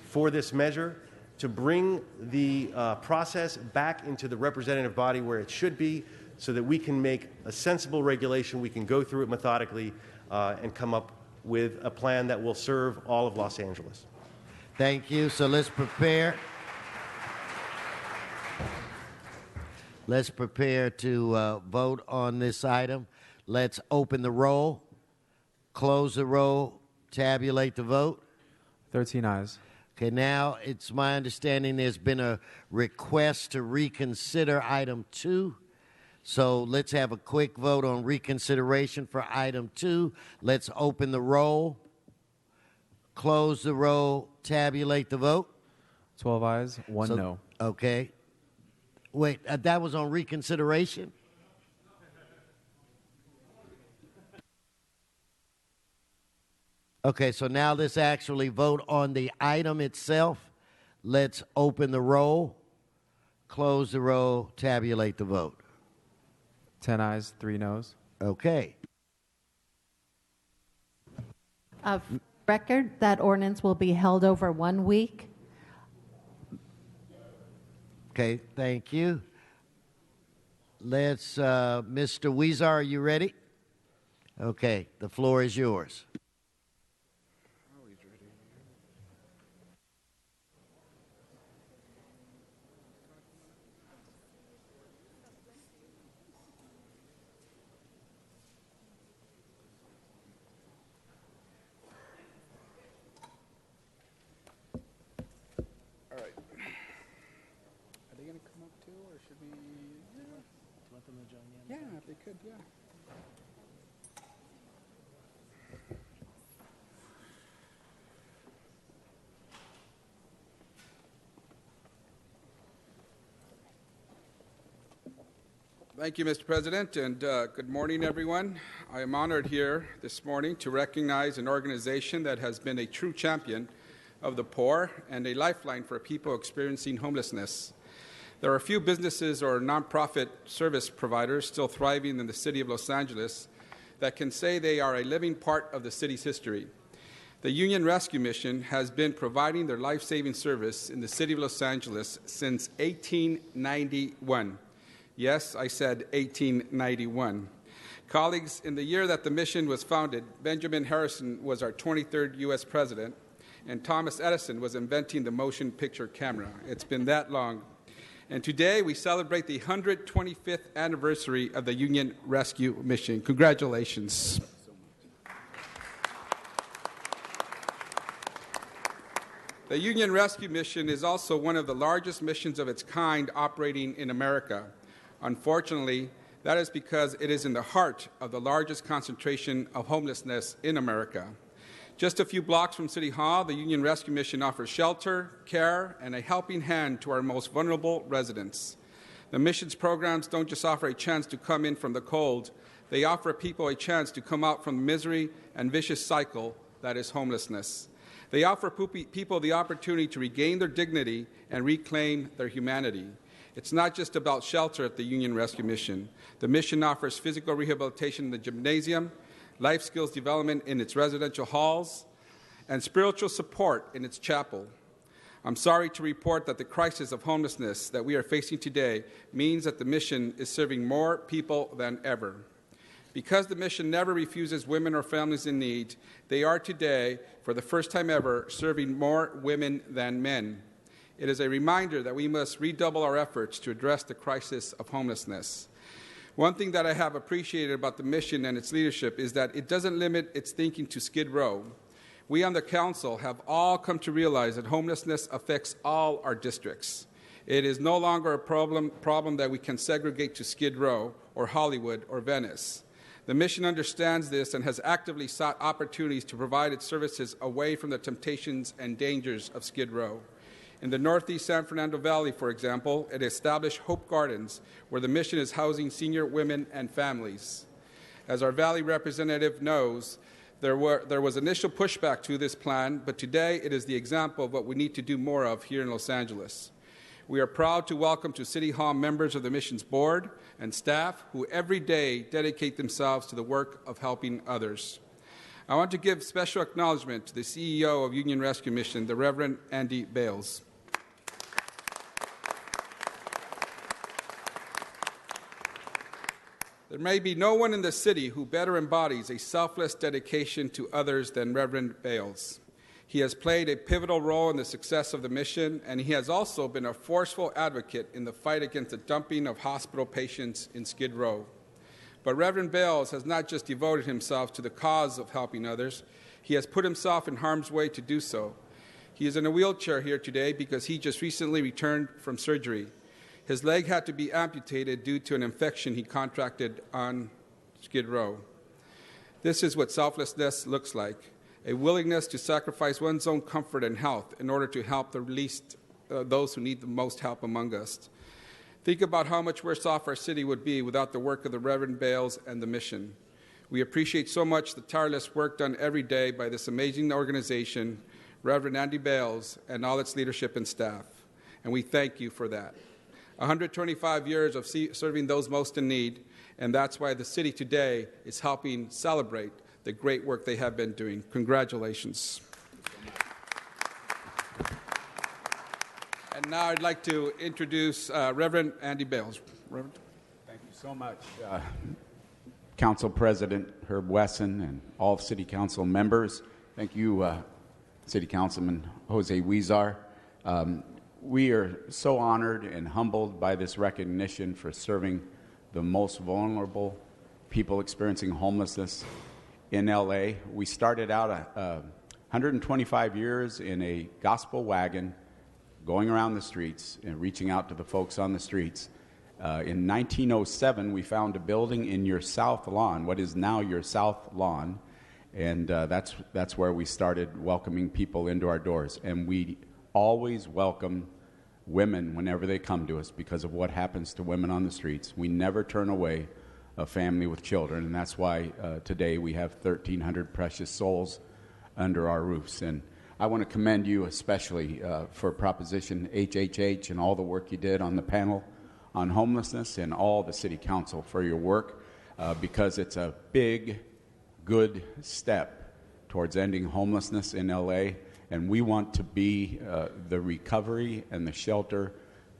for this measure, to bring the process back into the representative body where it should be, so that we can make a sensible regulation, we can go through it methodically, and come up with a plan that will serve all of Los Angeles. Thank you. So let's prepare. Let's prepare to vote on this item. Let's open the roll, close the roll, tabulate the vote. 13 ayes. Okay, now it's my understanding there's been a request to reconsider item 2. So let's have a quick vote on reconsideration for item 2. Let's open the roll, close the roll, tabulate the vote. 12 ayes, 1 no. Okay. Wait, that was on reconsideration? Okay, so now let's actually vote on the item itself. Let's open the roll, close the roll, tabulate the vote. 10 ayes, 3 noes. Okay. Record, that ordinance will be held over 1 week. Okay, thank you. Let's, Mr. Weezer, are you ready? Okay, the floor is yours. Yeah, if they could, yeah. Thank you, Mr. President, and good morning, everyone. I am honored here this morning to recognize an organization that has been a true champion of the poor and a lifeline for people experiencing homelessness. There are few businesses or nonprofit service providers still thriving in the city of Los Angeles that can say they are a living part of the city's history. The Union Rescue Mission has been providing their life-saving service in the city of Los Angeles since 1891. Yes, I said 1891. Colleagues, in the year that the mission was founded, Benjamin Harrison was our 23rd U.S. president, and Thomas Edison was inventing the motion picture camera. It's been that long. And today we celebrate the 125th anniversary of the Union Rescue Mission. Congratulations. The Union Rescue Mission is also one of the largest missions of its kind operating in America. Unfortunately, that is because it is in the heart of the largest concentration of homelessness in America. Just a few blocks from City Hall, the Union Rescue Mission offers shelter, care, and a helping hand to our most vulnerable residents. The mission's programs don't just offer a chance to come in from the cold, they offer people a chance to come out from the misery and vicious cycle that is homelessness. They offer people the opportunity to regain their dignity and reclaim their humanity. It's not just about shelter at the Union Rescue Mission. The mission offers physical rehabilitation in the gymnasium, life skills development in its residential halls, and spiritual support in its chapel. I'm sorry to report that the crisis of homelessness that we are facing today means that the mission is serving more people than ever. Because the mission never refuses women or families in need, they are today, for the first time ever, serving more women than men. It is a reminder that we must redouble our efforts to address the crisis of homelessness. One thing that I have appreciated about the mission and its leadership is that it doesn't limit its thinking to Skid Row. We on the council have all come to realize that homelessness affects all our districts. It is no longer a problem that we can segregate to Skid Row or Hollywood or Venice. The mission understands this and has actively sought opportunities to provide its services away from the temptations and dangers of Skid Row. In the Northeast San Fernando Valley, for example, it established Hope Gardens, where the mission is housing senior women and families. As our Valley representative knows, there was initial pushback to this plan, but today it is the example of what we need to do more of here in Los Angeles. We are proud to welcome to City Hall members of the mission's board and staff who every day dedicate themselves to the work of helping others. I want to give special acknowledgement to the CEO of Union Rescue Mission, the Reverend Andy Bales. There may be no one in the city who better embodies a selfless dedication to others than Reverend Bales. He has played a pivotal role in the success of the mission, and he has also been a forceful advocate in the fight against the dumping of hospital patients in Skid Row. But Reverend Bales has not just devoted himself to the cause of helping others, he has put himself in harm's way to do so. He is in a wheelchair here today because he just recently returned from surgery. His leg had to be amputated due to an infection he contracted on Skid Row. This is what selflessness looks like, a willingness to sacrifice one's own comfort and health in order to help those who need the most help among us. Think about how much worse off our city would be without the work of the Reverend Bales and the mission. We appreciate so much the tireless work done every day by this amazing organization, Reverend Andy Bales, and all its leadership and staff. And we thank you for that. 125 years of serving those most in need, and that's why the city today is helping celebrate the great work they have been doing. Congratulations. And now I'd like to introduce Reverend Andy Bales. Reverend. Thank you so much, Council President Herb Wesson and all City Council members. Thank you, City Councilman Jose Huizar. We are so honored and humbled by this recognition for serving the most vulnerable people experiencing homelessness in LA. We started out 125 years in a gospel wagon, going around the streets and reaching out to the folks on the streets. In 1907, we found a building in your South Lawn, what is now your South Lawn, and that's where we started welcoming people into our doors. And we always welcome women whenever they come to us because of what happens to women on the streets. We never turn away a family with children, and that's why today we have 1,300 precious souls under our roofs. And I want to commend you especially for Proposition HHH and all the work you did on the panel on homelessness, and all the City Council for your work, because it's a big, good step towards ending homelessness in LA, and we want to be the recovery and the shelter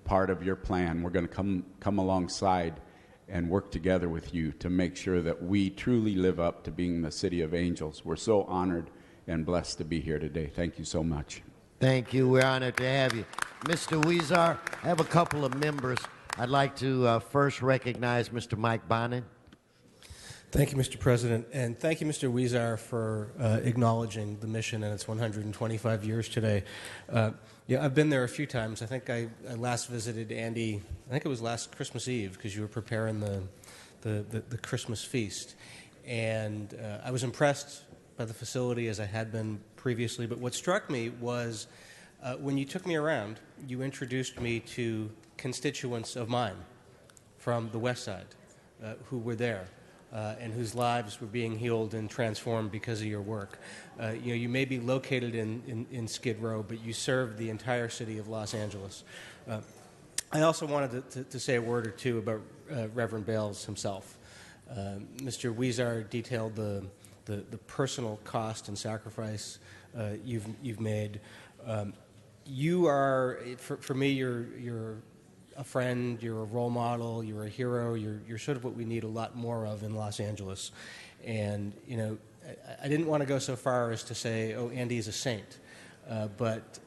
part of your plan. We're going to come alongside and work together with you to make sure that we truly live up to being the City of Angels. We're so honored and blessed to be here today. Thank you so much. Thank you. We're honored to have you. Mr. Huizar, I have a couple of members. I'd like to first recognize Mr. Mike Bonin. Thank you, Mr. President, and thank you, Mr. Huizar, for acknowledging the mission and its 125 years today. I've been there a few times. I think I last visited Andy, I think it was last Christmas Eve, because you were preparing the Christmas feast. And I was impressed by the facility as I had been previously, but what struck me was when you took me around, you introduced me to constituents of mine from the West Side who were there. And whose lives were being healed and transformed because of your work. You may be located in Skid Row, but you serve the entire city of Los Angeles. I also wanted to say a word or two about Reverend Bales himself. Mr. Huizar detailed the personal cost and sacrifice you've made. You are, for me, you're a friend, you're a role model, you're a hero, you're sort of what we need a lot more of in Los Angeles. And, I didn't want to go so far as to say, oh, Andy's a saint, but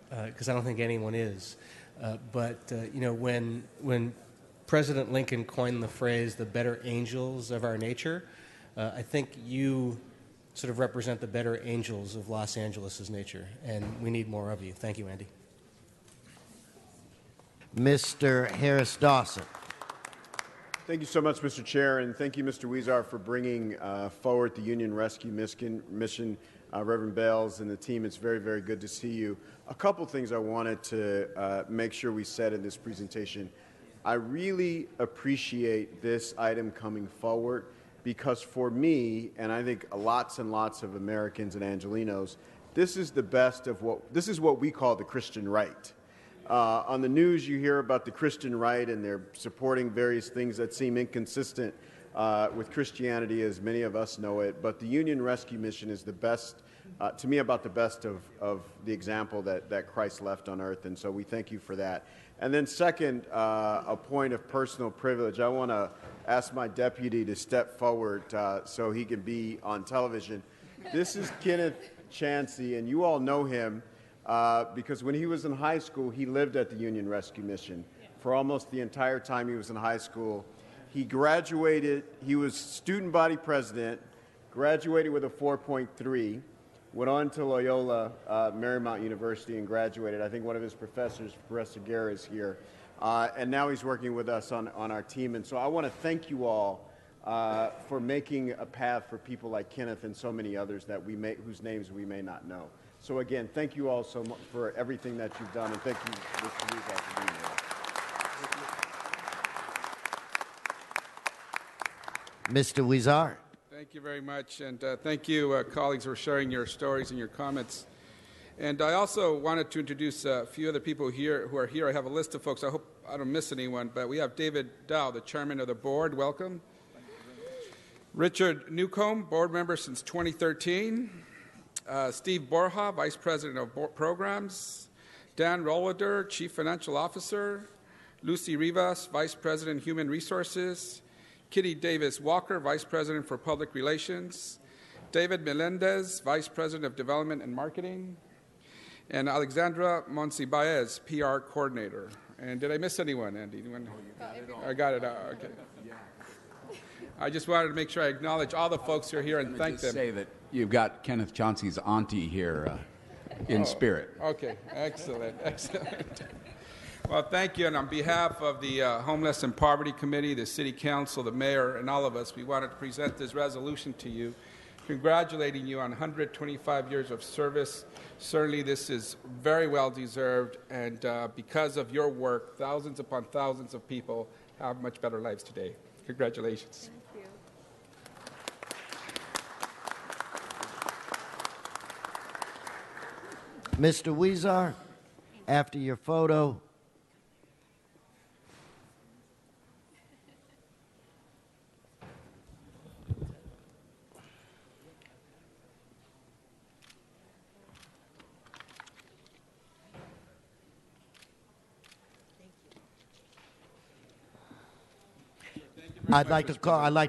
because I don't think anyone is. When President Lincoln coined the phrase, the better angels of our nature, I think you sort of represent the better angels of Los Angeles' nature, and we need more of you. Thank you, Andy. Mr. Harris Dawson. Thank you so much, Mr. Chair, and thank you, Mr. Huizar, for bringing forward the Union Rescue Mission. Reverend Bales and the team, it's very, very good to see you. A couple things I wanted to make sure we said in this presentation. I really appreciate this item coming forward because for me, and I think lots and lots of Americans and Angelenos, this is what we call the Christian right. On the news, you hear about the Christian right, and they're supporting various things that seem inconsistent with Christianity, as many of us know it. But the Union Rescue Mission is the best, to me, about the best of the example that Christ left on earth, and so we thank you for that. And then second, a point of personal privilege. I want to ask my deputy to step forward so he can be on television. This is Kenneth Chansey, and you all know him. Because when he was in high school, he lived at the Union Rescue Mission for almost the entire time he was in high school. He graduated, he was student body president, graduated with a 4.3, went on to Loyola Marymount University and graduated. I think one of his professors, Professor Guerra, is here. And now he's working with us on our team. And so I want to thank you all for making a path for people like Kenneth and so many others that whose names we may not know. So again, thank you all so much for everything that you've done, and thank you, Mr. Huizar, for being here. Mr. Huizar. Thank you very much, and thank you, colleagues, for sharing your stories and your comments. And I also wanted to introduce a few other people here who are here. I have a list of folks. I hope I don't miss anyone, but we have David Dow, the chairman of the board. Welcome. Richard Newcomb, board member since 2013. Steve Borja, Vice President of Programs, Dan Rollwader, Chief Financial Officer, Lucy Rivas, Vice President, Human Resources, Kitty Davis Walker, Vice President for Public Relations, David Melendez, Vice President of Development and Marketing, and Alexandra Monsibaez, PR Coordinator. And did I miss anyone, Andy? I got it. Okay. I just wanted to make sure I acknowledge all the folks who are here and thank them. Say that you've got Kenneth Chauncey's auntie here in spirit. Okay, excellent. Well, thank you. And on behalf of the Homeless and Poverty Committee, the City Council, the Mayor, and all of us, we wanted to present this resolution to you congratulating you on 125 years of service. Certainly, this is very well deserved, and because of your work, thousands upon thousands of people have much better lives today. Congratulations. Mr. Weezer, after your photo, I'd like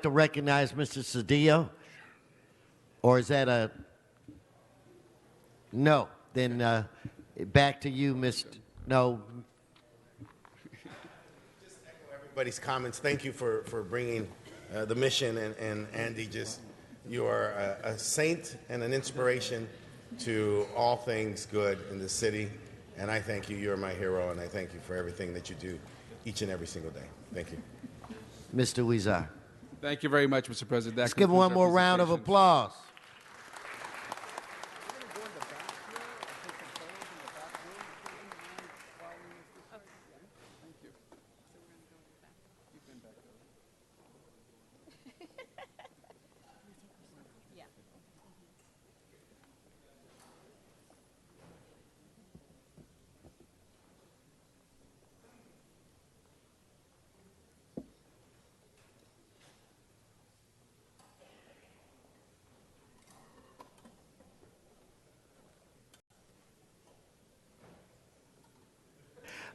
to recognize Mr. Cedillo. Or is that a no? Then back to you, Mr. No. Just echo everybody's comments. Thank you for bringing the mission, and Andy, you are a saint and an inspiration to all things good in the city. And I thank you. You're my hero, and I thank you for everything that you do each and every single day. Thank you. Mr. Weezer. Thank you very much, Mr. President. Let's give him one more round of applause.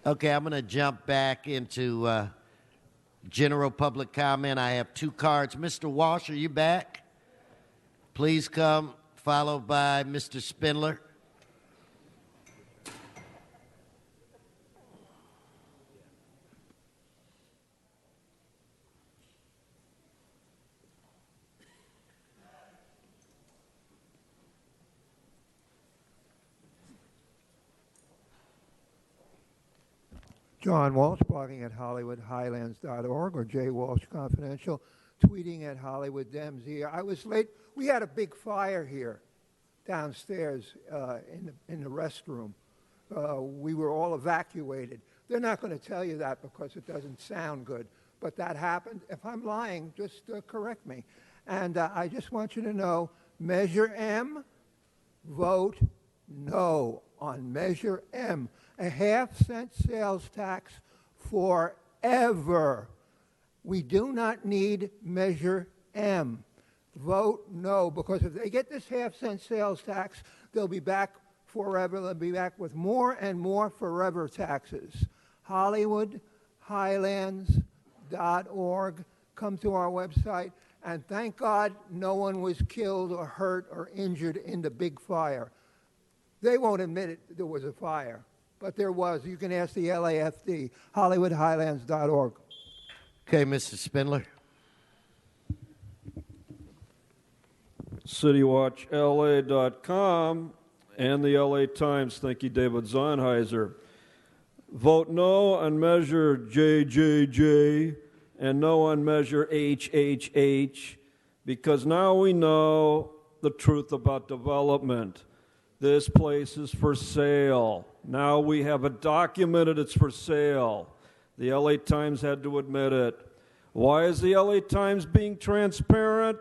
Okay, I'm going to jump back into general public comment. I have two cards. Mr. Walsh, are you back? Please come, followed by Mr. Spindler. John Walsh, blogging at HollywoodHighlands.org or J. Walsh Confidential, tweeting at Hollywood Dems here. I was late. We had a big fire here downstairs in the restroom. We were all evacuated. They're not going to tell you that because it doesn't sound good, but that happened. If I'm lying, just correct me. And I just want you to know, Measure M, vote no on Measure M. A half-cent sales tax forever. We do not need Measure M. Vote no, because if they get this half-cent sales tax, they'll be back forever. They'll be back with more and more forever taxes. HollywoodHighlands.org. Come to our website. And thank God no one was killed or hurt or injured in the big fire. They won't admit it, there was a fire. But there was. You can ask the LAFD, HollywoodHighlands.org. Okay, Mr. Spindler. CityWatchLA.com and the LA Times. Thank you, David Zonheiser. Vote no on Measure JJJ and no on Measure HHH, because now we know the truth about development. This place is for sale. Now we have it documented it's for sale. The LA Times had to admit it. Why is the LA Times being transparent?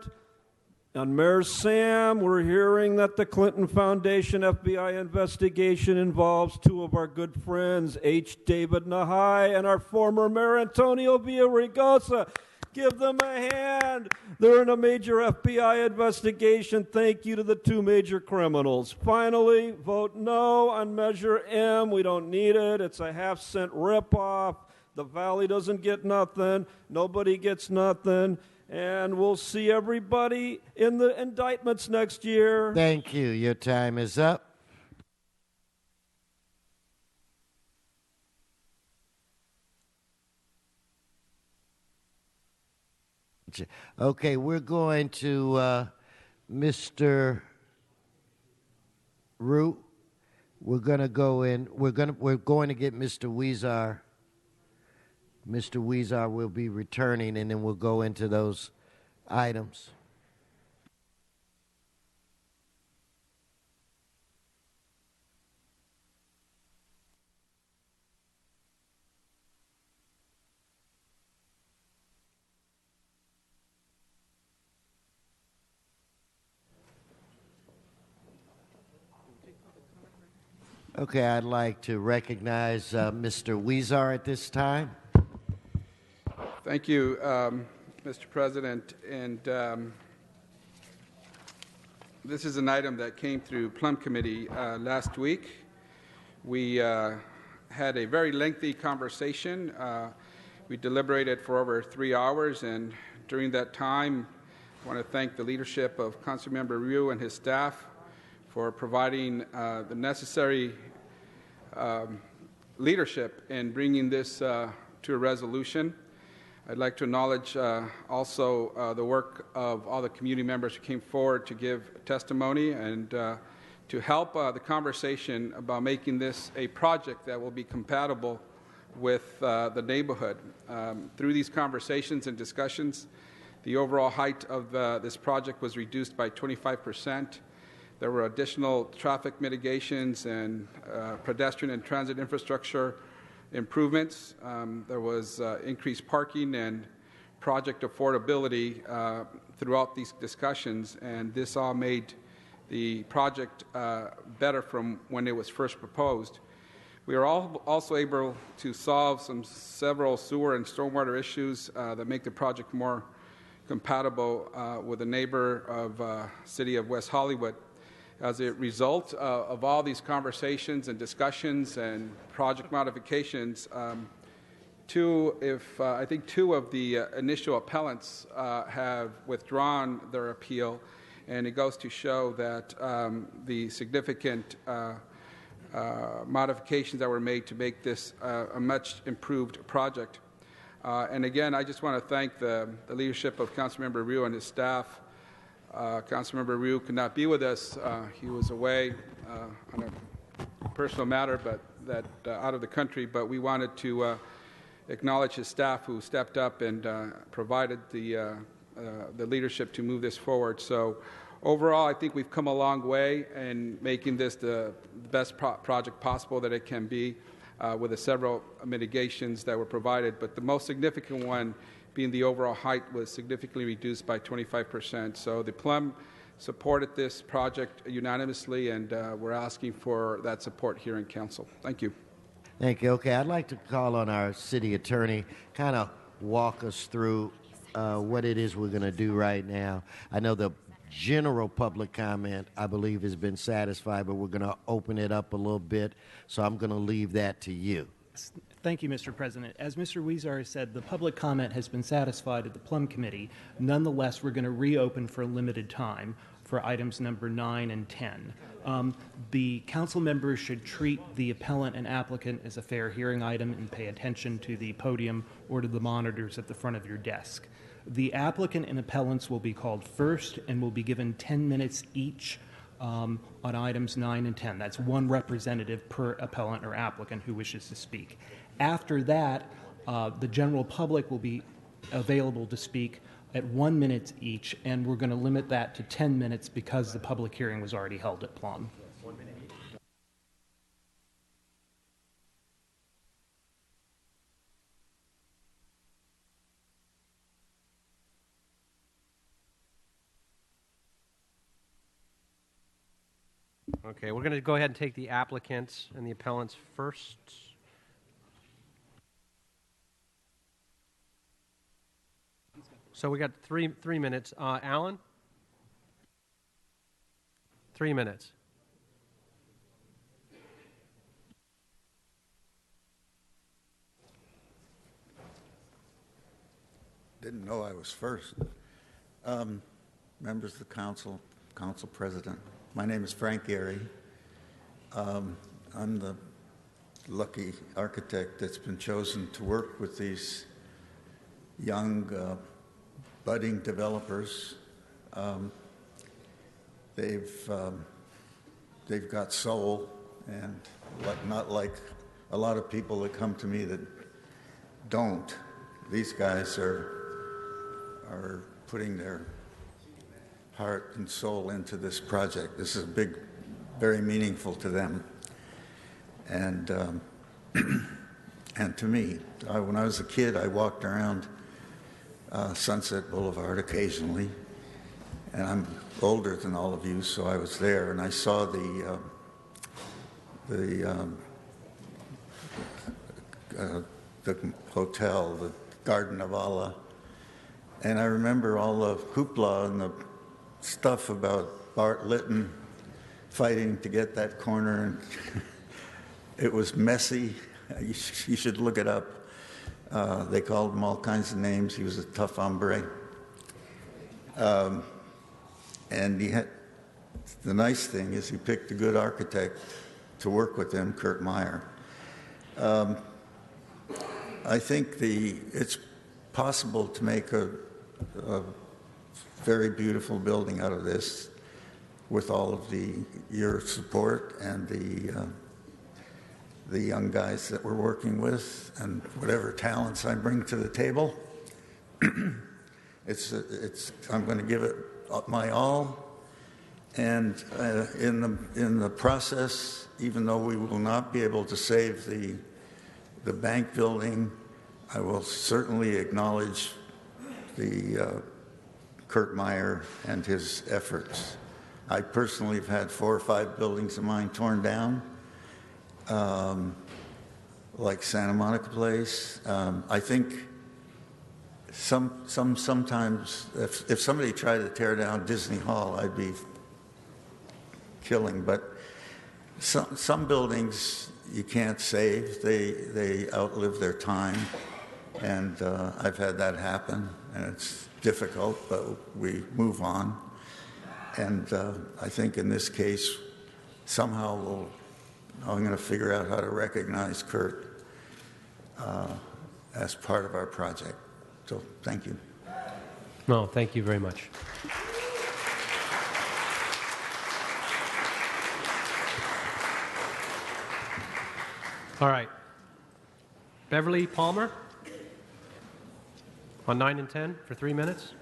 On Mayor Sam, we're hearing that the Clinton Foundation FBI investigation involves two of our good friends, H. David Nahai and our former Mayor Antonio Villaraigosa. Give them a hand. They're in a major FBI investigation. Thank you to the two major criminals. Finally, vote no on Measure M. We don't need it. It's a half-cent ripoff. The Valley doesn't get nothing. Nobody gets nothing. And we'll see everybody in the indictments next year. Thank you. Your time is up. Okay, we're going to Mr. Root. We're going to go in. We're going to get Mr. Weezer. Mr. Weezer will be returning, and then we'll go into those items. Okay, I'd like to recognize Mr. Weezer at this time. Thank you, Mr. President. And this is an item that came through Plum Committee last week. We had a very lengthy conversation. We deliberated for over 3 hours, and during that time, I want to thank the leadership of Councilmember Ryu and his staff for providing the necessary leadership in bringing this to a resolution. I'd like to acknowledge also the work of all the community members who came forward to give testimony and to help the conversation about making this a project that will be compatible with the neighborhood. Through these conversations and discussions, the overall height of this project was reduced by 25%. There were additional traffic mitigations and pedestrian and transit infrastructure improvements. There was increased parking and project affordability throughout these discussions, and this all made the project better from when it was first proposed. We are also able to solve several sewer and stormwater issues that make the project more compatible with the neighbor of City of West Hollywood. As a result of all these conversations and discussions and project modifications, I think two of the initial appellants have withdrawn their appeal, and it goes to show that the significant modifications that were made to make this a much improved project. And again, I just want to thank the leadership of Councilmember Ryu and his staff. Councilmember Ryu could not be with us. He was away on a personal matter, but out of the country. But we wanted to acknowledge his staff who stepped up and provided the leadership to move this forward. So overall, I think we've come a long way in making this the best project possible that it can be, with the several mitigations that were provided. But the most significant one being the overall height was significantly reduced by 25%. So the Plum supported this project unanimously, and we're asking for that support here in Council. Thank you. Thank you. Okay, I'd like to call on our city attorney, kind of walk us through what it is we're going to do right now. I know the general public comment, I believe, has been satisfied, but we're going to open it up a little bit, so I'm going to leave that to you. Thank you, Mr. President. As Mr. Weezer said, the public comment has been satisfied at the Plum Committee. Nonetheless, we're going to reopen for a limited time for items number 9 and 10. The council members should treat the appellant and applicant as a fair hearing item and pay attention to the podium or to the monitors at the front of your desk. The applicant and appellants will be called first and will be given 10 minutes each on items 9 and 10. That's one representative per appellant or applicant who wishes to speak. After that, the general public will be available to speak at 1 minute each, and we're going to limit that to 10 minutes because the public hearing was already held at Plum. Okay, we're going to go ahead and take the applicants and the appellants first. So we got three minutes. Alan? 3 minutes. Didn't know I was first. Members of the council, council president. My name is Frank Gehry. I'm the lucky architect that's been chosen to work with these young budding developers. They've got soul, and not like a lot of people that come to me that don't. These guys are putting their heart and soul into this project. This is very meaningful to them, and to me. When I was a kid, I walked around Sunset Boulevard occasionally, and I'm older than all of you, so I was there, and I saw the the hotel, the Garden of Allah. And I remember all the hoopla and the stuff about Bart Lytton fighting to get that corner. And it was messy. You should look it up. They called him all kinds of names. He was a tough hombre. And he had, the nice thing is he picked a good architect to work with him, Kurt Meyer. I think it's possible to make a very beautiful building out of this with all of your support and the young guys that we're working with and whatever talents I bring to the table. I'm going to give it my all. And in the process, even though we will not be able to save the bank building, I will certainly acknowledge the Kurt Meyer and his efforts. I personally have had 4 or 5 buildings of mine torn down, like Santa Monica Place. I think sometimes if somebody tried to tear down Disney Hall, I'd be killing. But some buildings you can't save; they outlive their time, and I've had that happen, and it's difficult, but we move on. And I think in this case, somehow I'm going to figure out how to recognize Kurt as part of our project. So thank you. No, thank you very much. All right. Beverly Palmer on 9 and 10 for 3 minutes.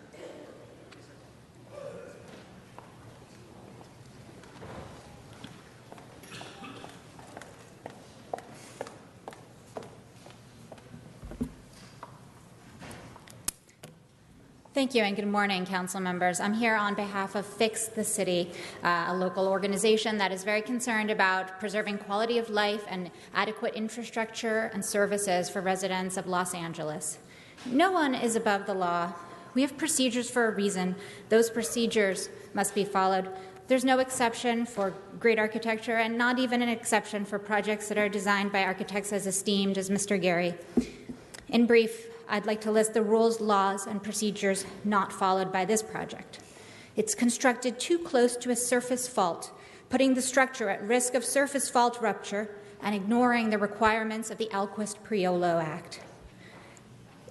Thank you, and good morning, council members. I'm here on behalf of Fix the City, a local organization that is very concerned about preserving quality of life and adequate infrastructure and services for residents of Los Angeles. No one is above the law. We have procedures for a reason. Those procedures must be followed. There's no exception for great architecture, and not even an exception for projects that are designed by architects as esteemed as Mr. Gehry. In brief, I'd like to list the rules, laws, and procedures not followed by this project. It's constructed too close to a surface fault, putting the structure at risk of surface fault rupture and ignoring the requirements of the Alquist-Priolo Act.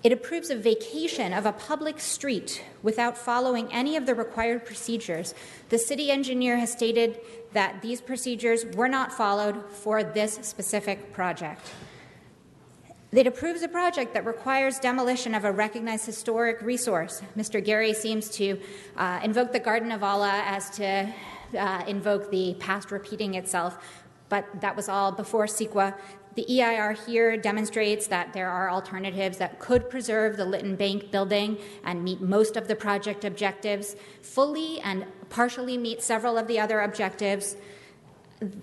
It approves a vacation of a public street without following any of the required procedures. The city engineer has stated that these procedures were not followed for this specific project. It approves a project that requires demolition of a recognized historic resource. Mr. Gehry seems to invoke the Garden of Allah as to invoke the past repeating itself, but that was all before CEQA. The EIR here demonstrates that there are alternatives that could preserve the Lytton Bank building and meet most of the project objectives, fully and partially meet several of the other objectives.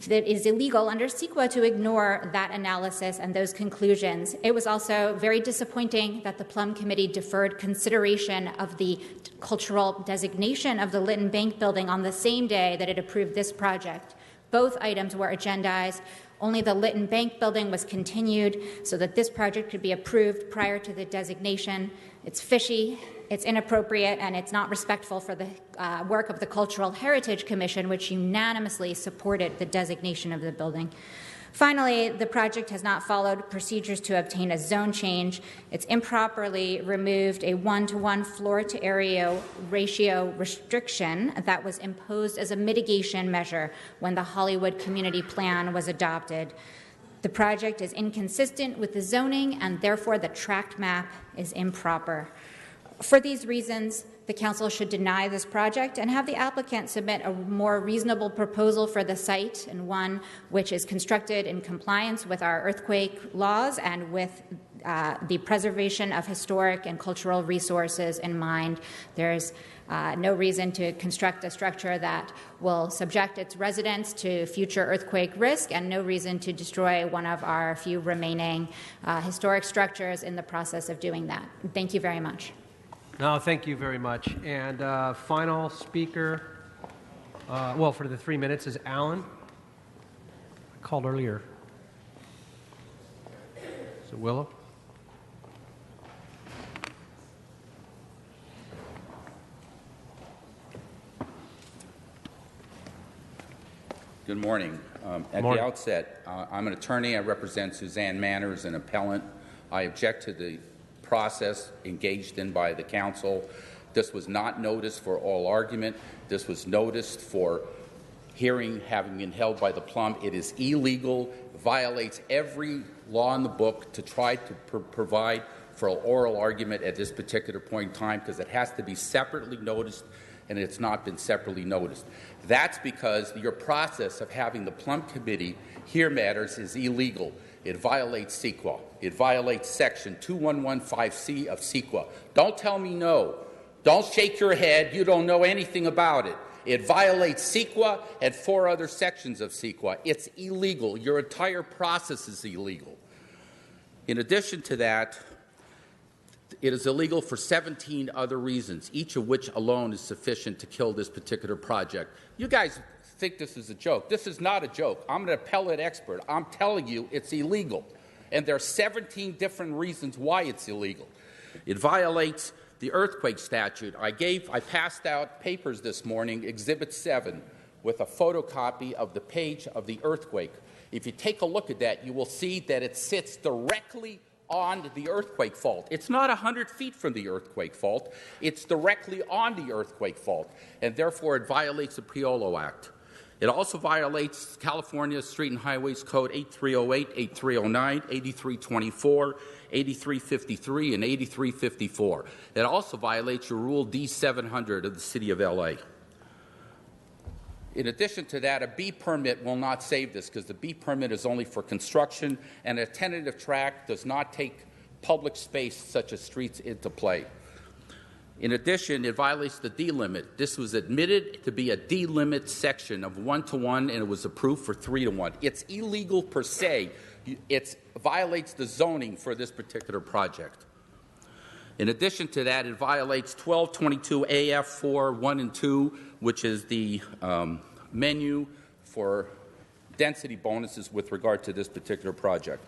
That is illegal under CEQA to ignore that analysis and those conclusions. It was also very disappointing that the Plum Committee deferred consideration of the cultural designation of the Lytton Bank building on the same day that it approved this project. Both items were agendized. Only the Lytton Bank building was continued so that this project could be approved prior to the designation. It's fishy, it's inappropriate, and it's not respectful for the work of the Cultural Heritage Commission, which unanimously supported the designation of the building. Finally, the project has not followed procedures to obtain a zone change. It's improperly removed a 1-to-1 floor-to-area ratio restriction that was imposed as a mitigation measure when the Hollywood Community Plan was adopted. The project is inconsistent with the zoning, and therefore the tract map is improper. For these reasons, the Council should deny this project and have the applicant submit a more reasonable proposal for the site, and one which is constructed in compliance with our earthquake laws and with the preservation of historic and cultural resources in mind. There's no reason to construct a structure that will subject its residents to future earthquake risk, and no reason to destroy one of our few remaining historic structures in the process of doing that. Thank you very much. No, thank you very much. And final speaker, for the 3 minutes is Alan. I called earlier. Is it Willow? Good morning. At the outset, I'm an attorney. I represent Suzanne Manners, an appellant. I object to the process engaged in by the council. This was not noticed for oral argument. This was noticed for hearing having been held by the Plum. It is illegal, violates every law in the book to try to provide for an oral argument at this particular point in time, because it has to be separately noticed, and it's not been separately noticed. That's because your process of having the Plum Committee hear matters is illegal. It violates CEQA. It violates Section 2115C of CEQA. Don't tell me no. Don't shake your head. You don't know anything about it. It violates CEQA and 4 other sections of CEQA. It's illegal. Your entire process is illegal. In addition to that, it is illegal for 17 other reasons, each of which alone is sufficient to kill this particular project. You guys think this is a joke. This is not a joke. I'm an appellate expert. I'm telling you it's illegal. And there are 17 different reasons why it's illegal. It violates the earthquake statute. I passed out papers this morning, Exhibit 7, with a photocopy of the page of the earthquake. If you take a look at that, you will see that it sits directly on the earthquake fault. It's not 100 feet from the earthquake fault. It's directly on the earthquake fault, and therefore it violates the Priolo Act. It also violates California Street and Highways Code 8308, 8309, 8324, 8353, and 8354. It also violates your Rule D700 of the City of L.A. In addition to that, a B permit will not save this, because the B permit is only for construction, and a tentative track does not take public space such as streets into play. In addition, it violates the D-limit. This was admitted to be a D-limit section of 1-to-1, and it was approved for 3-to-1. It's illegal per se. It violates the zoning for this particular project. In addition to that, it violates 1222 AF4 1 and 2, which is the menu for density bonuses with regard to this particular project.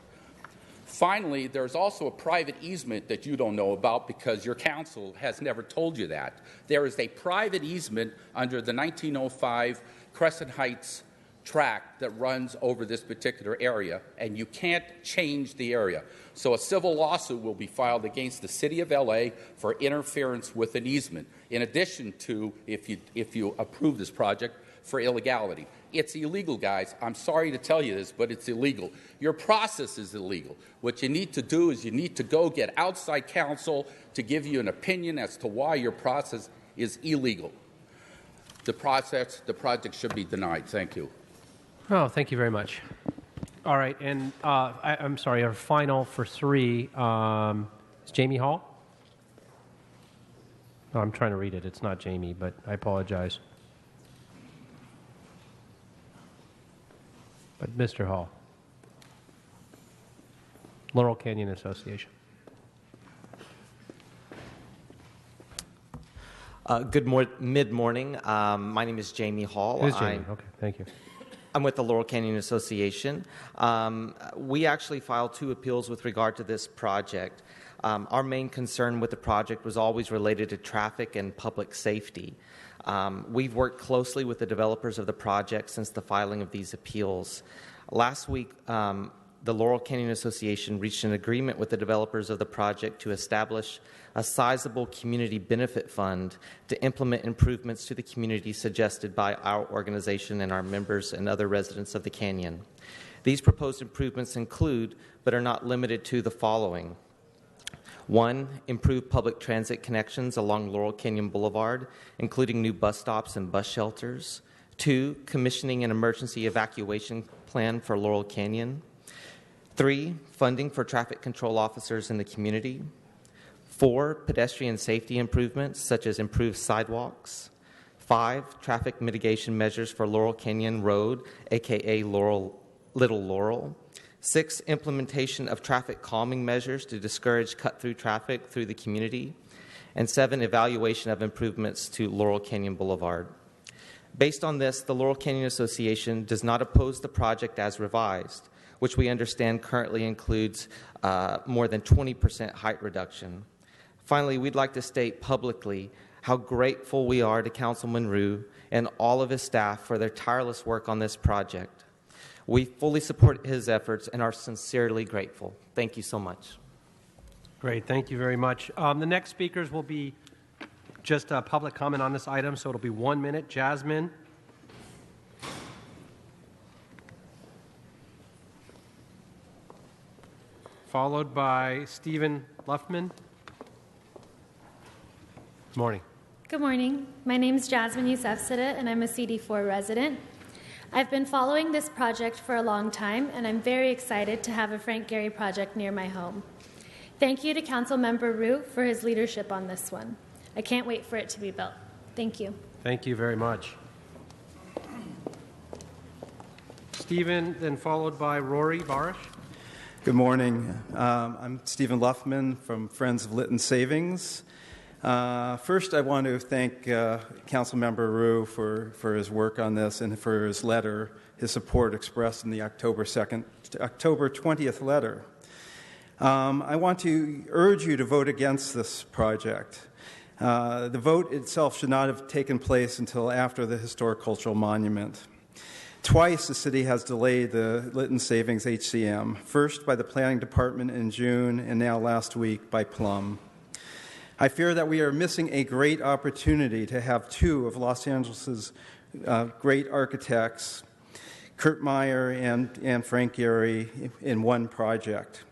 Finally, there's also a private easement that you don't know about because your council has never told you that. There is a private easement under the 1905 Crescent Heights tract that runs over this particular area, and you can't change the area. So a civil lawsuit will be filed against the City of L.A. for interference with an easement, in addition to, if you approve this project, for illegality. It's illegal, guys. I'm sorry to tell you this, but it's illegal. Your process is illegal. What you need to do is you need to go get outside counsel to give you an opinion as to why your process is illegal. The project should be denied. Thank you. Oh, thank you very much. All right, and I'm sorry, our final for 3 is Jamie Hall. No, I'm trying to read it. It's not Jamie, but I apologize. But Mr. Hall, Laurel Canyon Association. Good mid-morning. My name is Jamie Hall. It is Jamie. Okay, thank you. I'm with the Laurel Canyon Association. We actually filed 2 appeals with regard to this project. Our main concern with the project was always related to traffic and public safety. We've worked closely with the developers of the project since the filing of these appeals. Last week, the Laurel Canyon Association reached an agreement with the developers of the project to establish a sizable community benefit fund to implement improvements to the community suggested by our organization and our members and other residents of the canyon. These proposed improvements include, but are not limited to, the following. 1, improve public transit connections along Laurel Canyon Boulevard, including new bus stops and bus shelters. 2, commissioning an emergency evacuation plan for Laurel Canyon. 3, funding for traffic control officers in the community. 4, pedestrian safety improvements such as improved sidewalks. 5, traffic mitigation measures for Laurel Canyon Road, aka Little Laurel. 6, implementation of traffic calming measures to discourage cut-through traffic through the community. And 7, evaluation of improvements to Laurel Canyon Boulevard. Based on this, the Laurel Canyon Association does not oppose the project as revised, which we understand currently includes more than 20% height reduction. Finally, we'd like to state publicly how grateful we are to Councilman Ryu and all of his staff for their tireless work on this project. We fully support his efforts and are sincerely grateful. Thank you so much. Great, thank you very much. The next speakers will be just a public comment on this item, so it'll be 1 minute. Jasmine. Followed by Stephen Luffman. Good morning. Good morning. My name is Jasmine Yousefzadeh, and I'm a CD4 resident. I've been following this project for a long time, and I'm very excited to have a Frank Gehry project near my home. Thank you to Councilmember Ryu for his leadership on this one. I can't wait for it to be built. Thank you. Thank you very much. Stephen, then followed by Rory Barish. Good morning. I'm Stephen Luffman from Friends of Lytton Savings. First, I want to thank Councilmember Ryu for his work on this and for his letter, his support expressed in the October 20th letter. I want to urge you to vote against this project. The vote itself should not have taken place until after the historic cultural monument. Twice the city has delayed the Lytton Savings HCM, first by the Planning Department in June and now last week by Plum. I fear that we are missing a great opportunity to have two of Los Angeles' great architects, Kurt Meyer and Frank Gehry, in one project.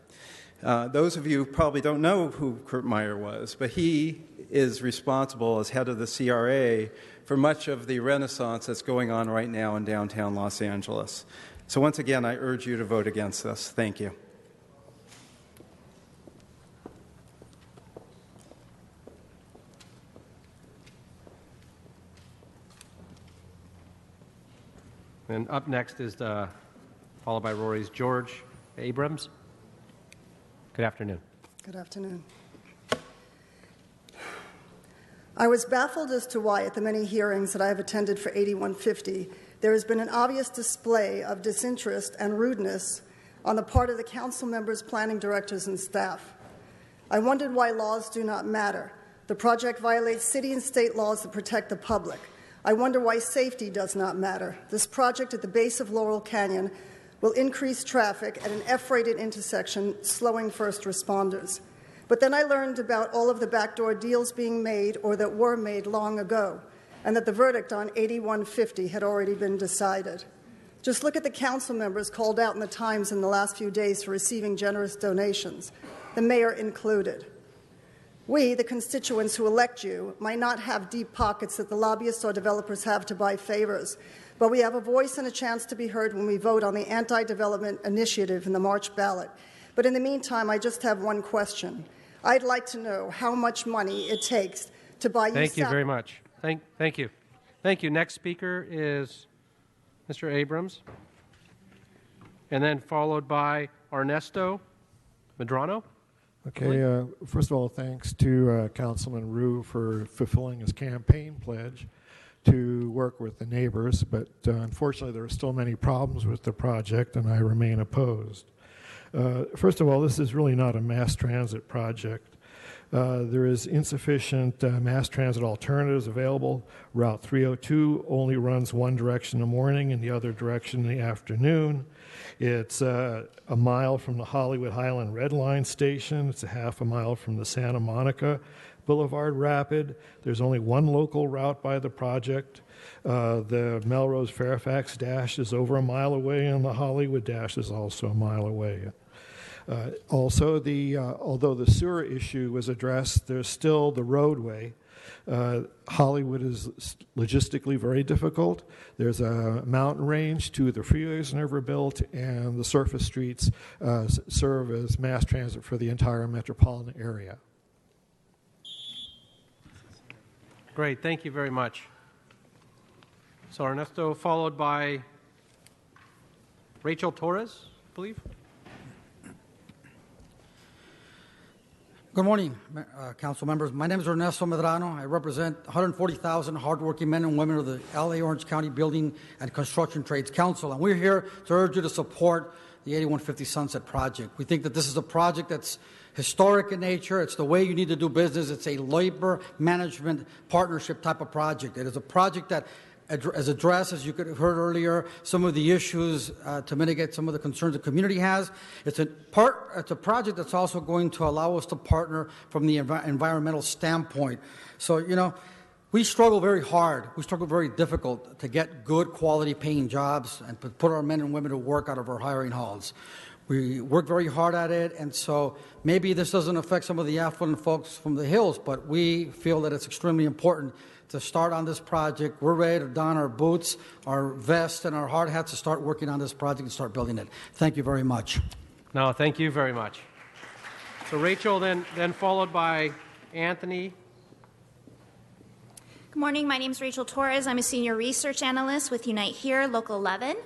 Those of you probably don't know who Kurt Meyer was, but he is responsible as head of the CRA for much of the renaissance that's going on right now in downtown Los Angeles. So once again, I urge you to vote against this. Thank you. And up next is followed by Rory's George Abrams. Good afternoon. Good afternoon. I was baffled as to why, at the many hearings that I have attended for 8150, there has been an obvious display of disinterest and rudeness on the part of the council members, planning directors, and staff. I wondered why laws do not matter. The project violates city and state laws that protect the public. I wonder why safety does not matter. This project at the base of Laurel Canyon will increase traffic at an F-rated intersection, slowing first responders. But then I learned about all of the backdoor deals being made or that were made long ago, and that the verdict on 8150 had already been decided. Just look at the council members called out in the Times in the last few days for receiving generous donations, the mayor included. We, the constituents who elect you, might not have deep pockets that the lobbyists or developers have to buy favors, but we have a voice and a chance to be heard when we vote on the anti-development initiative in the March ballot. But in the meantime, I just have one question. I'd like to know how much money it takes to buy you. Thank you very much. Thank you. Thank you. Next speaker is Mr. Abrams, and then followed by Ernesto Medrano. Okay. First of all, thanks to Councilman Ryu for fulfilling his campaign pledge to work with the neighbors, but unfortunately there are still many problems with the project, and I remain opposed. First of all, this is really not a mass transit project. There is insufficient mass transit alternatives available. Route 302 only runs one direction in the morning and the other direction in the afternoon. It's a mile from the Hollywood Highland Red Line station. It's a half a mile from the Santa Monica Boulevard Rapid. There's only one local route by the project. The Melrose Fairfax Dash is over a mile away, and the Hollywood Dash is also a mile away. Also, although the sewer issue was addressed, there's still the roadway. Hollywood is logistically very difficult. There's a mountain range, 2 of the freeways are never built, and the surface streets serve as mass transit for the entire metropolitan area. Great, thank you very much. So Ernesto, followed by Rachel Torres, I believe. Good morning, council members. My name is Ernesto Medrano. I represent 140,000 hardworking men and women of the LA Orange County Building and Construction Trades Council, and we're here to urge you to support the 8150 Sunset Project. We think that this is a project that's historic in nature. It's the way you need to do business. It's a labor management partnership type of project. It is a project that has addressed, as you could have heard earlier, some of the issues to mitigate some of the concerns the community has. It's a project that's also going to allow us to partner from the environmental standpoint. So, you know, we struggle very hard. We struggle very difficult to get good quality paying jobs and put our men and women to work out of our hiring halls. We work very hard at it, and so maybe this doesn't affect some of the affluent folks from the hills, but we feel that it's extremely important to start on this project. We're ready to don our boots, our vests, and our hard hats to start working on this project and start building it. Thank you very much. No, thank you very much. So Rachel, then followed by Anthony. Good morning. My name is Rachel Torres. I'm a senior research analyst with Unite Here, Local 11.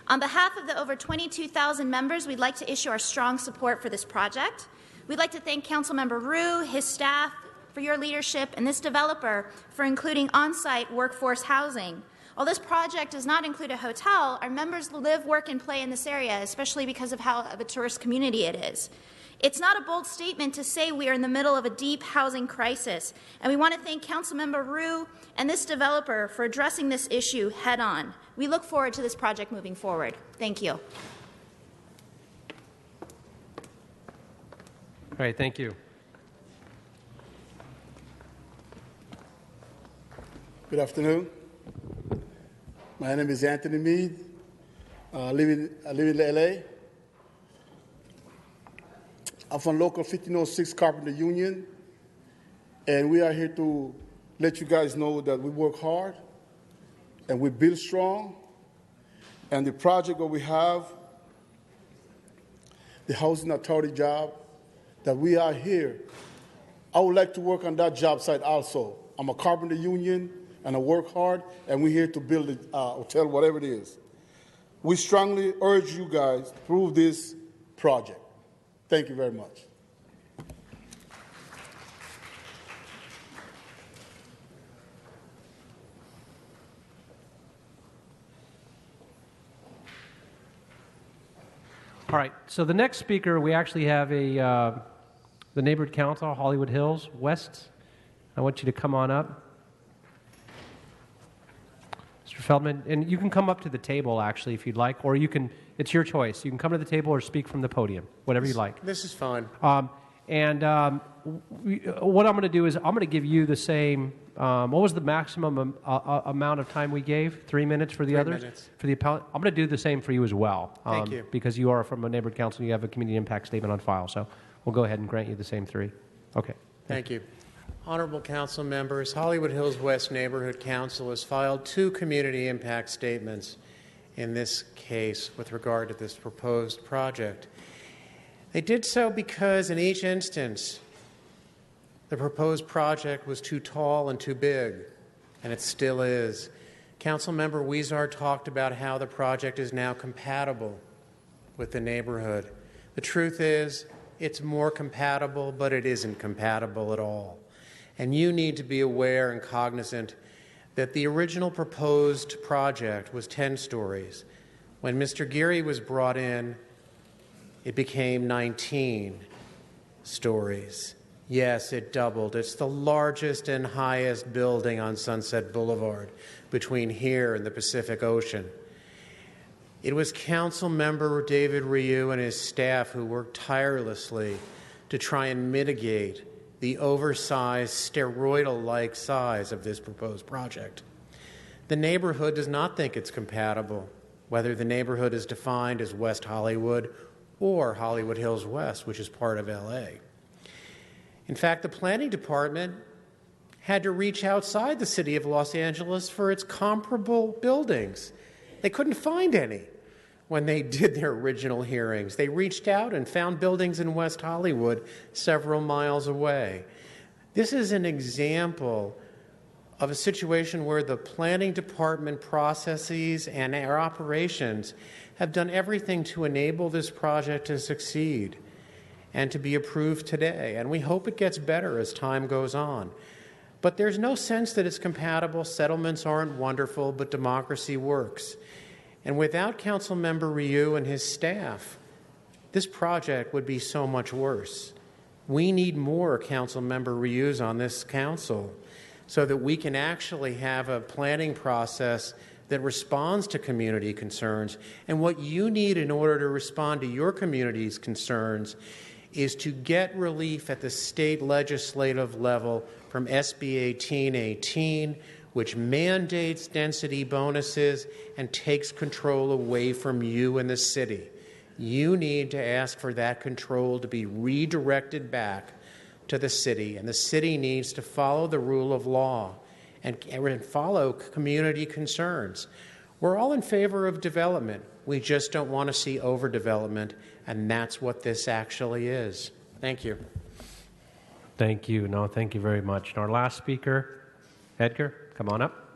On behalf of the over 22,000 members, we'd like to issue our strong support for this project. We'd like to thank Councilmember Ryu, his staff, for your leadership, and this developer for including on-site workforce housing. While this project does not include a hotel, our members live, work, and play in this area, especially because of how of a tourist community it is. It's not a bold statement to say we are in the middle of a deep housing crisis, and we want to thank Councilmember Ryu and this developer for addressing this issue head-on. We look forward to this project moving forward. Thank you. All right, thank you. Good afternoon. My name is Anthony Meade. I live in LA. I'm from Local 1506 Carpenter Union, and we are here to let you guys know that we work hard and we build strong. And the project that we have, the Housing Authority job, that we are here. I would like to work on that job site also. I'm a Carpenter Union, and I work hard, and we're here to build a hotel, whatever it is. We strongly urge you guys to approve this project. Thank you very much. All right, so the next speaker, we actually have the neighborhood council, Hollywood Hills West. I want you to come on up. Mr. Feldman, and you can come up to the table, actually, if you'd like, or you can, it's your choice. You can come to the table or speak from the podium, whatever you like. This is fine. What I'm going to do is I'm going to give you the same, what was the maximum amount of time we gave? 3 minutes for the 3 others? minutes. For the appellant? I'm going to do the same for you as well. Thank you. Because you are from a neighborhood council and you have a community impact statement on file. So we'll go ahead and grant you the same 3. Okay. Thank you. Honorable council members, Hollywood Hills West Neighborhood Council has filed 2 community impact statements in this case with regard to this proposed project. They did so because in each instance, the proposed project was too tall and too big, and it still is. Councilmember Huizar talked about how the project is now compatible with the neighborhood. The truth is, it's more compatible, but it isn't compatible at all. And you need to be aware and cognizant that the original proposed project was 10 stories. When Mr. Geary was brought in, it became 19 stories. Yes, it doubled. It's the largest and highest building on Sunset Boulevard between here and the Pacific Ocean. It was Council Member David Ryu and his staff who worked tirelessly to try and mitigate the oversized, steroidal-like size of this proposed project. The neighborhood does not think it's compatible, whether the neighborhood is defined as West Hollywood or Hollywood Hills West, which is part of LA. In fact, the planning department had to reach outside the city of Los Angeles for its comparable buildings. They couldn't find any when they did their original hearings. They reached out and found buildings in West Hollywood several miles away. This is an example of a situation where the planning department processes and our operations have done everything to enable this project to succeed and to be approved today. And we hope it gets better as time goes on. But there's no sense that it's compatible. Settlements aren't wonderful, but democracy works. And without Councilmember Ryu and his staff, this project would be so much worse. We need more Councilmember Ryus on this council so that we can actually have a planning process that responds to community concerns. And what you need in order to respond to your community's concerns is to get relief at the state legislative level from SB 1818, which mandates density bonuses and takes control away from you and the city. You need to ask for that control to be redirected back to the city, and the city needs to follow the rule of law and follow community concerns. We're all in favor of development. We just don't want to see overdevelopment, and that's what this actually is. Thank you. Thank you. No, thank you very much. And our last speaker, Edgar, come on up.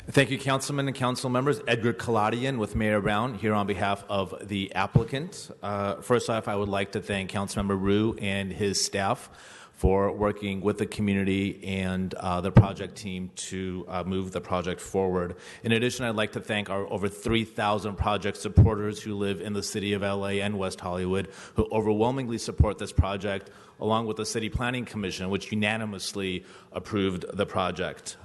Thank you, Councilman and Council members. Edgar Kaladian with Mayor Brown here on behalf of the applicant. First off, I would like to thank Councilmember Ryu and his staff for working with the community and the project team to move the project forward. In addition, I'd like to thank our over 3,000 project supporters who live in the city of LA and West Hollywood who overwhelmingly support this project, along with the City Planning Commission, which unanimously approved the project.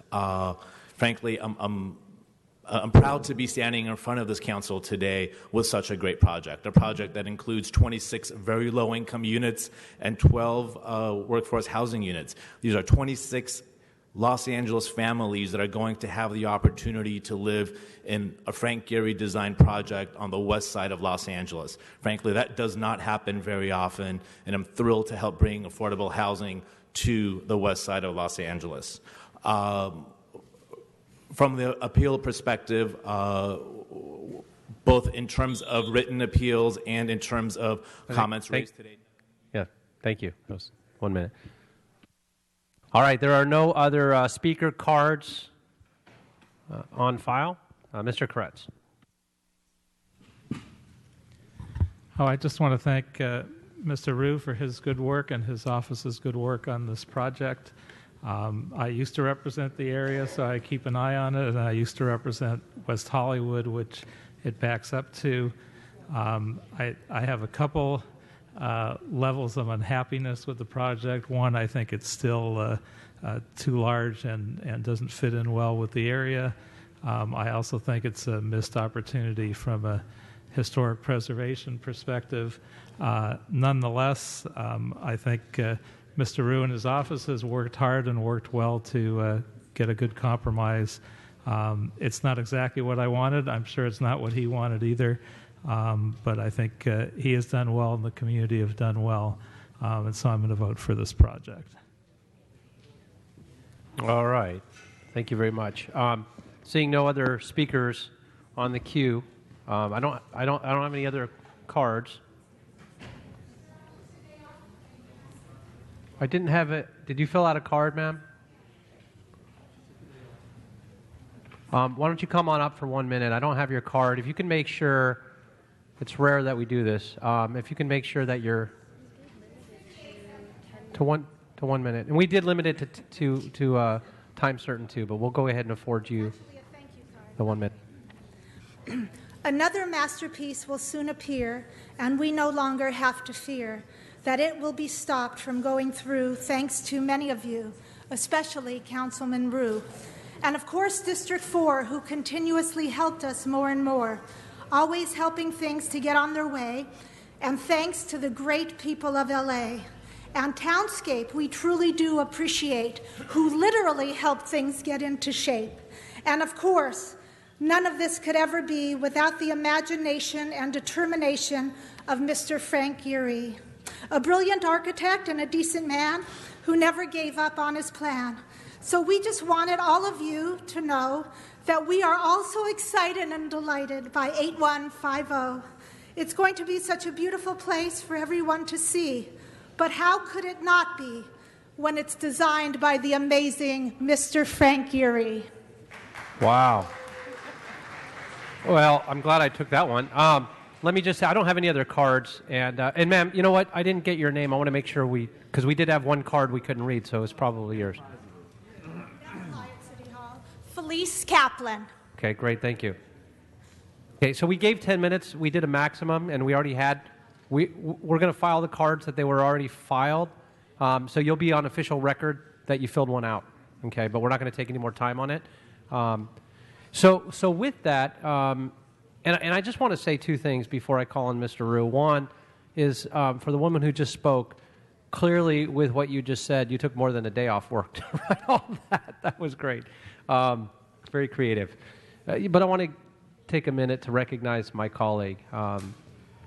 Frankly, I'm proud to be standing in front of this council today with such a great project, a project that includes 26 very low-income units and 12 workforce housing units. These are 26 Los Angeles families that are going to have the opportunity to live in a Frank Gehry designed project on the west side of Los Angeles. Frankly, that does not happen very often, and I'm thrilled to help bring affordable housing to the west side of Los Angeles. From the appeal perspective, both in terms of written appeals and in terms of comments raised today. Yeah, thank you. That was 1 minute. All right, there are no other speaker cards on file. Mr. Koretz. I just want to thank Mr. Ryu for his good work and his office's good work on this project. I used to represent the area, so I keep an eye on it, and I used to represent West Hollywood, which it backs up to. I have a couple levels of unhappiness with the project. One, I think it's still too large and doesn't fit in well with the area. I also think it's a missed opportunity from a historic preservation perspective. Nonetheless, I think Mr. Ryu and his office has worked hard and worked well to get a good compromise. It's not exactly what I wanted. I'm sure it's not what he wanted either. But I think he has done well and the community have done well. And so I'm going to vote for this project. All right. Thank you very much. Seeing no other speakers on the queue, I don't have any other cards. I didn't have it. Did you fill out a card, ma'am? Why don't you come on up for 1 minute? I don't have your card. If you can make sure, it's rare that we do this. If you can make sure that you're to 1 minute, and we did limit it to time certain too, but we'll go ahead and afford you the 1 minute. Another masterpiece will soon appear, and we no longer have to fear that it will be stopped from going through thanks to many of you, especially Councilman Ryu. And of course, District 4, who continuously helped us more and more, always helping things to get on their way, and thanks to the great people of LA. And Townscape, we truly do appreciate, who literally helped things get into shape. And of course, None of this could ever be without the imagination and determination of Mr. Frank Geary, a brilliant architect and a decent man who never gave up on his plan. So we just wanted all of you to know that we are also excited and delighted by 8150. It's going to be such a beautiful place for everyone to see. But how could it not be when it's designed by the amazing Mr. Frank Geary? Wow. Well, I'm glad I took that one. Let me just say, I don't have any other cards. And ma'am, you know what? I didn't get your name. I want to make sure because we did have one card we couldn't read, so it's probably yours. Felice Kaplan. Okay, great. Thank you. Okay, so we gave 10 minutes. We did a maximum, and we already had. We're going to file the cards that they were already filed. So you'll be on official record that you filled one out. Okay, but we're not going to take any more time on it. So with that, and I just want to say two things before I call on Mr. Rue. One is for the woman who just spoke. Clearly, with what you just said, you took more than a day off work to write all that. That was great. Very creative. But I want to take a minute to recognize my colleague,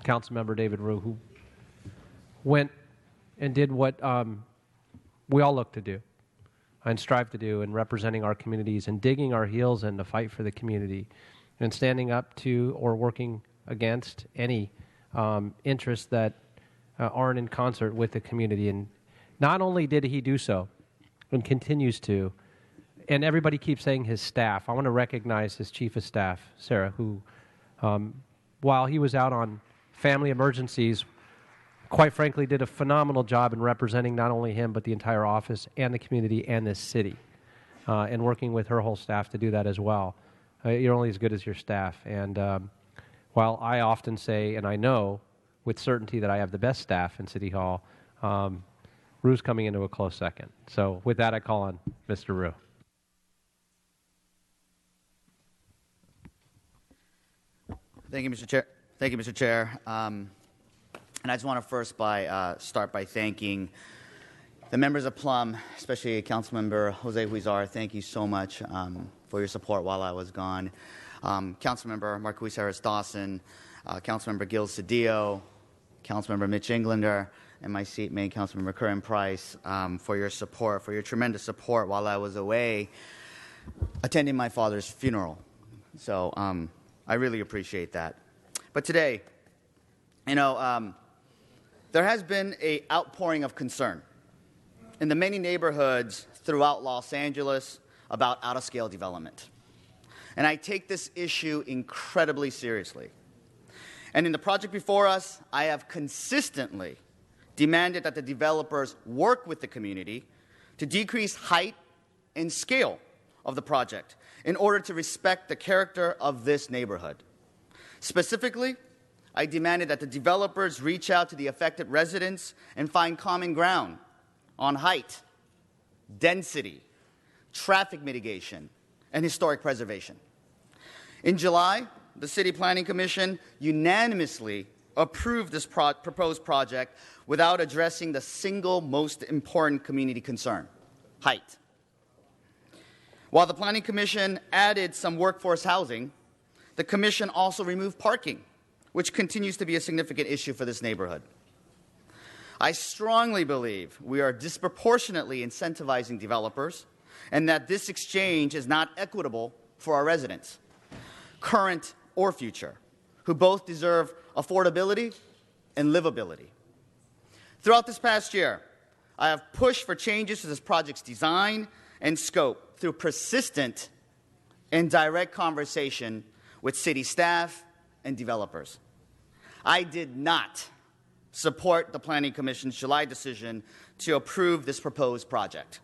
Councilmember David Rue, who went and did what we all look to do and strive to do in representing our communities and digging our heels in to fight for the community and standing up to or working against any interests that aren't in concert with the community. And not only did he do so and continues to, and everybody keeps saying his staff. I want to recognize his chief of staff, Sarah, who, while he was out on family emergencies, quite frankly, did a phenomenal job in representing not only him, but the entire office and the community and this city, and working with her whole staff to do that as well. You're only as good as your staff. And while I often say, and I know with certainty that I have the best staff in City Hall, Rue's coming into a close second. So with that, I call on Mr. Rue. Thank you, Mr. Chair. Thank you, Mr. Chair. And I just want to start by thanking the members of Plum, especially Councilmember Jose Huizar. Thank you so much for your support while I was gone. Councilmember Marquis Harris Dawson, Councilmember Gil Cedillo, Councilmember Mitch Englander, and my seatmate, Councilmember Curran Price, for your support, for your tremendous support while I was away attending my father's funeral. So I really appreciate that. But today, there has been an outpouring of concern in the many neighborhoods throughout Los Angeles about out-of-scale development. And I take this issue incredibly seriously. And in the project before us, I have consistently demanded that the developers work with the community to decrease height and scale of the project in order to respect the character of this neighborhood. Specifically, I demanded that the developers reach out to the affected residents and find common ground on height, density, traffic mitigation, and historic preservation. In July, the City Planning Commission unanimously approved this proposed project without addressing the single most important community concern, height. While the Planning Commission added some workforce housing, the Commission also removed parking, which continues to be a significant issue for this neighborhood. I strongly believe we are disproportionately incentivizing developers and that this exchange is not equitable for our residents, current or future, who both deserve affordability and livability. Throughout this past year, I have pushed for changes to this project's design and scope through persistent and direct conversation with city staff and developers. I did not support the Planning Commission's July decision to approve this proposed project.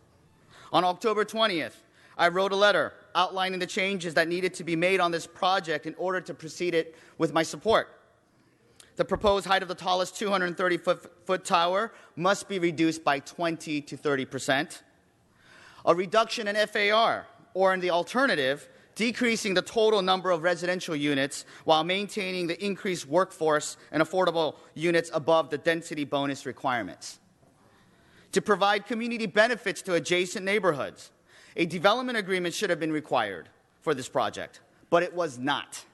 On October 20th, I wrote a letter outlining the changes that needed to be made on this project in order to proceed it with my support. The proposed height of the tallest 230-foot tower must be reduced by 20 to 30%. A reduction in FAR, or in the alternative, decreasing the total number of residential units while maintaining the increased workforce and affordable units above the density bonus requirements. To provide community benefits to adjacent neighborhoods, a development agreement should have been required for this project, but it was not.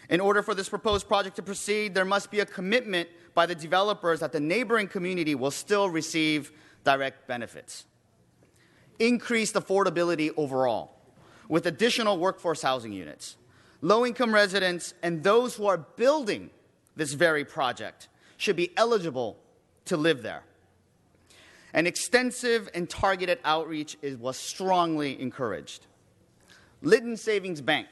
In order for this proposed project to proceed, there must be a commitment by the developers that the neighboring community will still receive direct benefits. Increased affordability overall, with additional workforce housing units. Low-income residents and those who are building this very project should be eligible to live there. An extensive and targeted outreach was strongly encouraged. Lytton Savings Bank.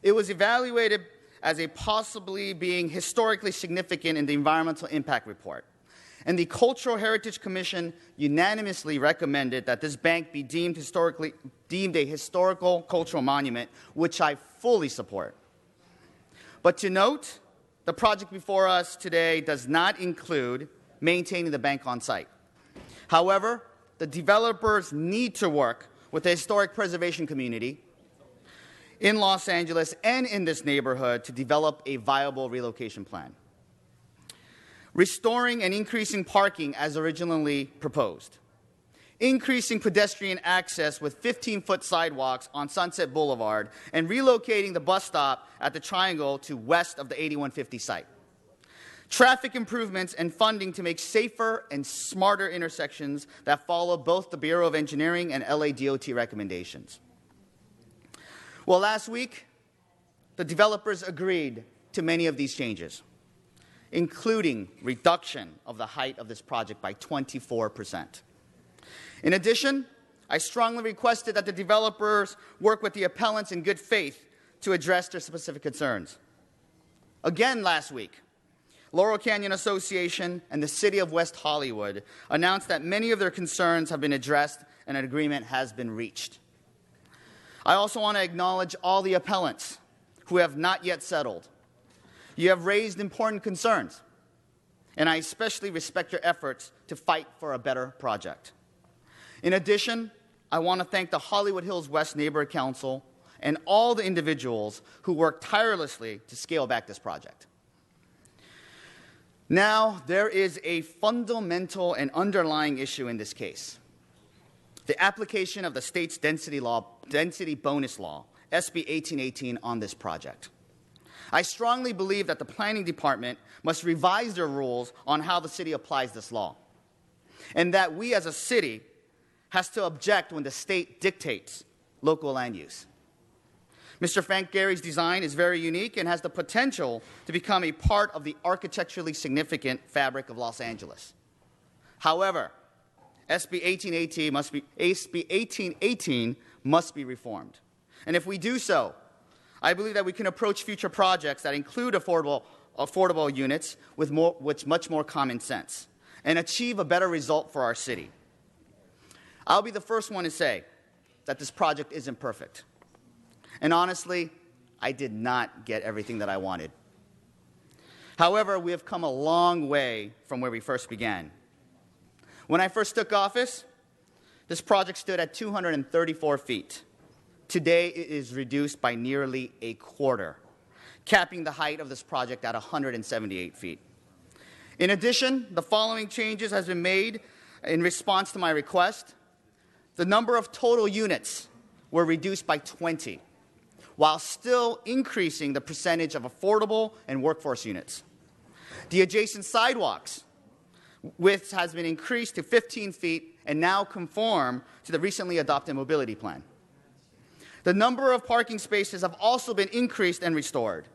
It was evaluated as a possibly being historically significant in the environmental impact report. And the Cultural Heritage Commission unanimously recommended that this bank be deemed a historical cultural monument, which I fully support. But to note, the project before us today does not include maintaining the bank on site. However, the developers need to work with the historic preservation community in Los Angeles and in this neighborhood to develop a viable relocation plan. Restoring and increasing parking as originally proposed. Increasing pedestrian access with 15-foot sidewalks on Sunset Boulevard and relocating the bus stop at the Triangle to west of the 8150 site. Traffic improvements and funding to make safer and smarter intersections that follow both the Bureau of Engineering and LA DOT recommendations. Well, last week, the developers agreed to many of these changes, including reduction of the height of this project by 24%. In addition, I strongly requested that the developers work with the appellants in good faith to address their specific concerns. Again last week, Laurel Canyon Association and the City of West Hollywood announced that many of their concerns have been addressed and an agreement has been reached. I also want to acknowledge all the appellants who have not yet settled. You have raised important concerns, and I especially respect your efforts to fight for a better project. In addition, I want to thank the Hollywood Hills West Neighborhood Council and all the individuals who worked tirelessly to scale back this project. Now, there is a fundamental and underlying issue in this case. The application of the state's density bonus law, SB 1818, on this project. I strongly believe that the planning department must revise their rules on how the city applies this law, and that we as a city has to object when the state dictates local land use. Mr. Frank Gehry's design is very unique and has the potential to become a part of the architecturally significant fabric of Los Angeles. However, SB 1818 must be reformed. And if we do so, I believe that we can approach future projects that include affordable units with much more common sense and achieve a better result for our city. I'll be the first one to say that this project isn't perfect. And honestly, I did not get everything that I wanted. However, we have come a long way from where we first began. When I first took office, this project stood at 234 feet. Today, it is reduced by nearly a quarter, capping the height of this project at 178 feet. In addition, the following changes has been made in response to my request. The number of total units were reduced by 20, while still increasing the percentage of affordable and workforce units. The adjacent sidewalks width has been increased to 15 feet and now conform to the recently adopted mobility plan. The number of parking spaces have also been increased and restored.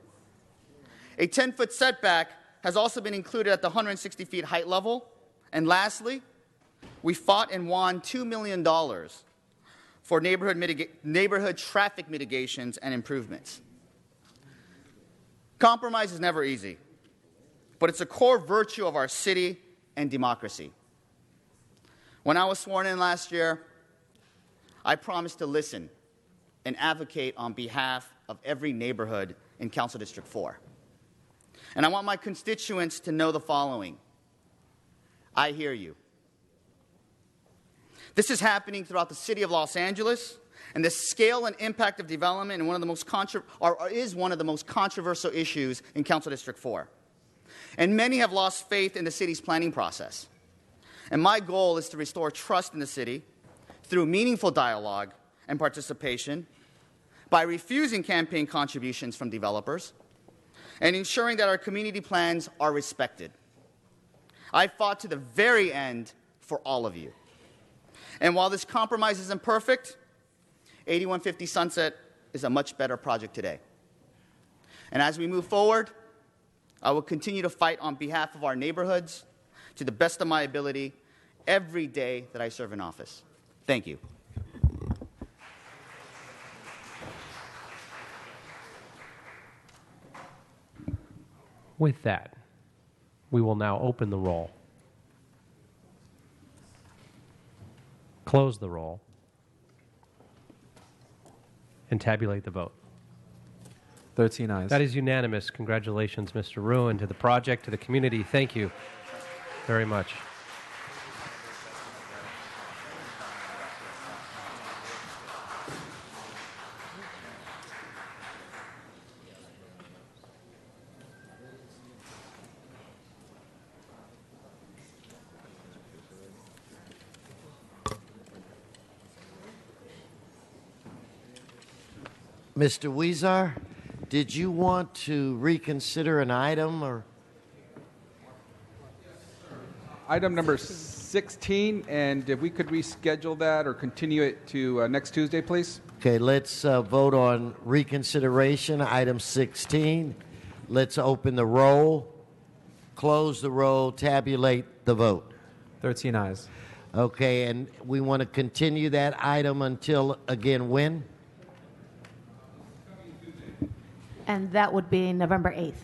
A 10-foot setback has also been included at the 160 feet height level. And lastly, we fought and won $2 million for neighborhood traffic mitigations and improvements. Compromise is never easy, but it's a core virtue of our city and democracy. When I was sworn in last year, I promised to listen and advocate on behalf of every neighborhood in Council District 4. And I want my constituents to know the following. I hear you. This is happening throughout the city of Los Angeles, and the scale and impact of development is one of the most controversial issues in Council District 4. And many have lost faith in the city's planning process. And my goal is to restore trust in the city through meaningful dialogue and participation by refusing campaign contributions from developers, and ensuring that our community plans are respected. I fought to the very end for all of you. And while this compromise isn't perfect, 8150 Sunset is a much better project today. And as we move forward, I will continue to fight on behalf of our neighborhoods to the best of my ability every day that I serve in office. Thank you. With that, we will now open the roll, close the roll, and tabulate the vote. 13 ayes. That is unanimous. Congratulations, Mr. Rue, and to the project, to the community. Thank you very much. Mr. Weezer, did you want to reconsider an item or? Item number 16, and if we could reschedule that or continue it to next Tuesday, please. Okay, let's vote on reconsideration, item 16. Let's open the roll, close the roll, tabulate the vote. 13 ayes. Okay, and we want to continue that item until, again, when? And that would be November 8th.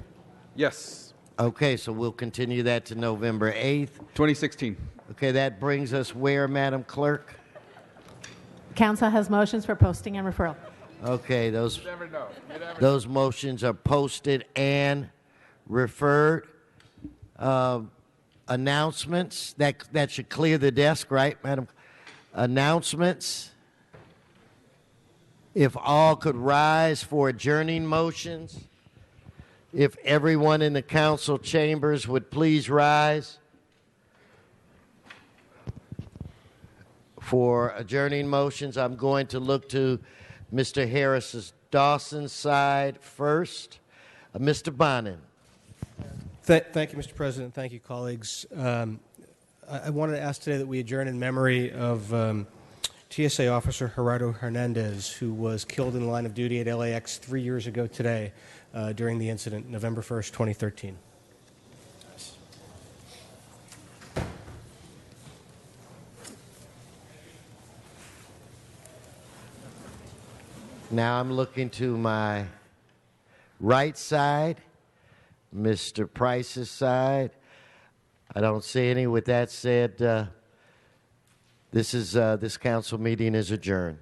Yes. Okay, so we'll continue that to November 8th. 2016. Okay, that brings us where, Madam Clerk? Council has motions for posting and referral. Okay, You never know. those motions are posted and referred. Announcements, that should clear the desk, right, Madam? Announcements. If all could rise for adjourning motions. If everyone in the council chambers would please rise for adjourning motions. I'm going to look to Mr. Harris's Dawson's side first. Mr. Bonin. Thank you, Mr. President. Thank you, colleagues. I wanted to ask today that we adjourn in memory of TSA officer Gerardo Hernandez, who was killed in the line of duty at LAX 3 years ago today during the incident, November 1st, 2013. Now I'm looking to my right side, Mr. Price's side. I don't see any. With that said, this council meeting is adjourned.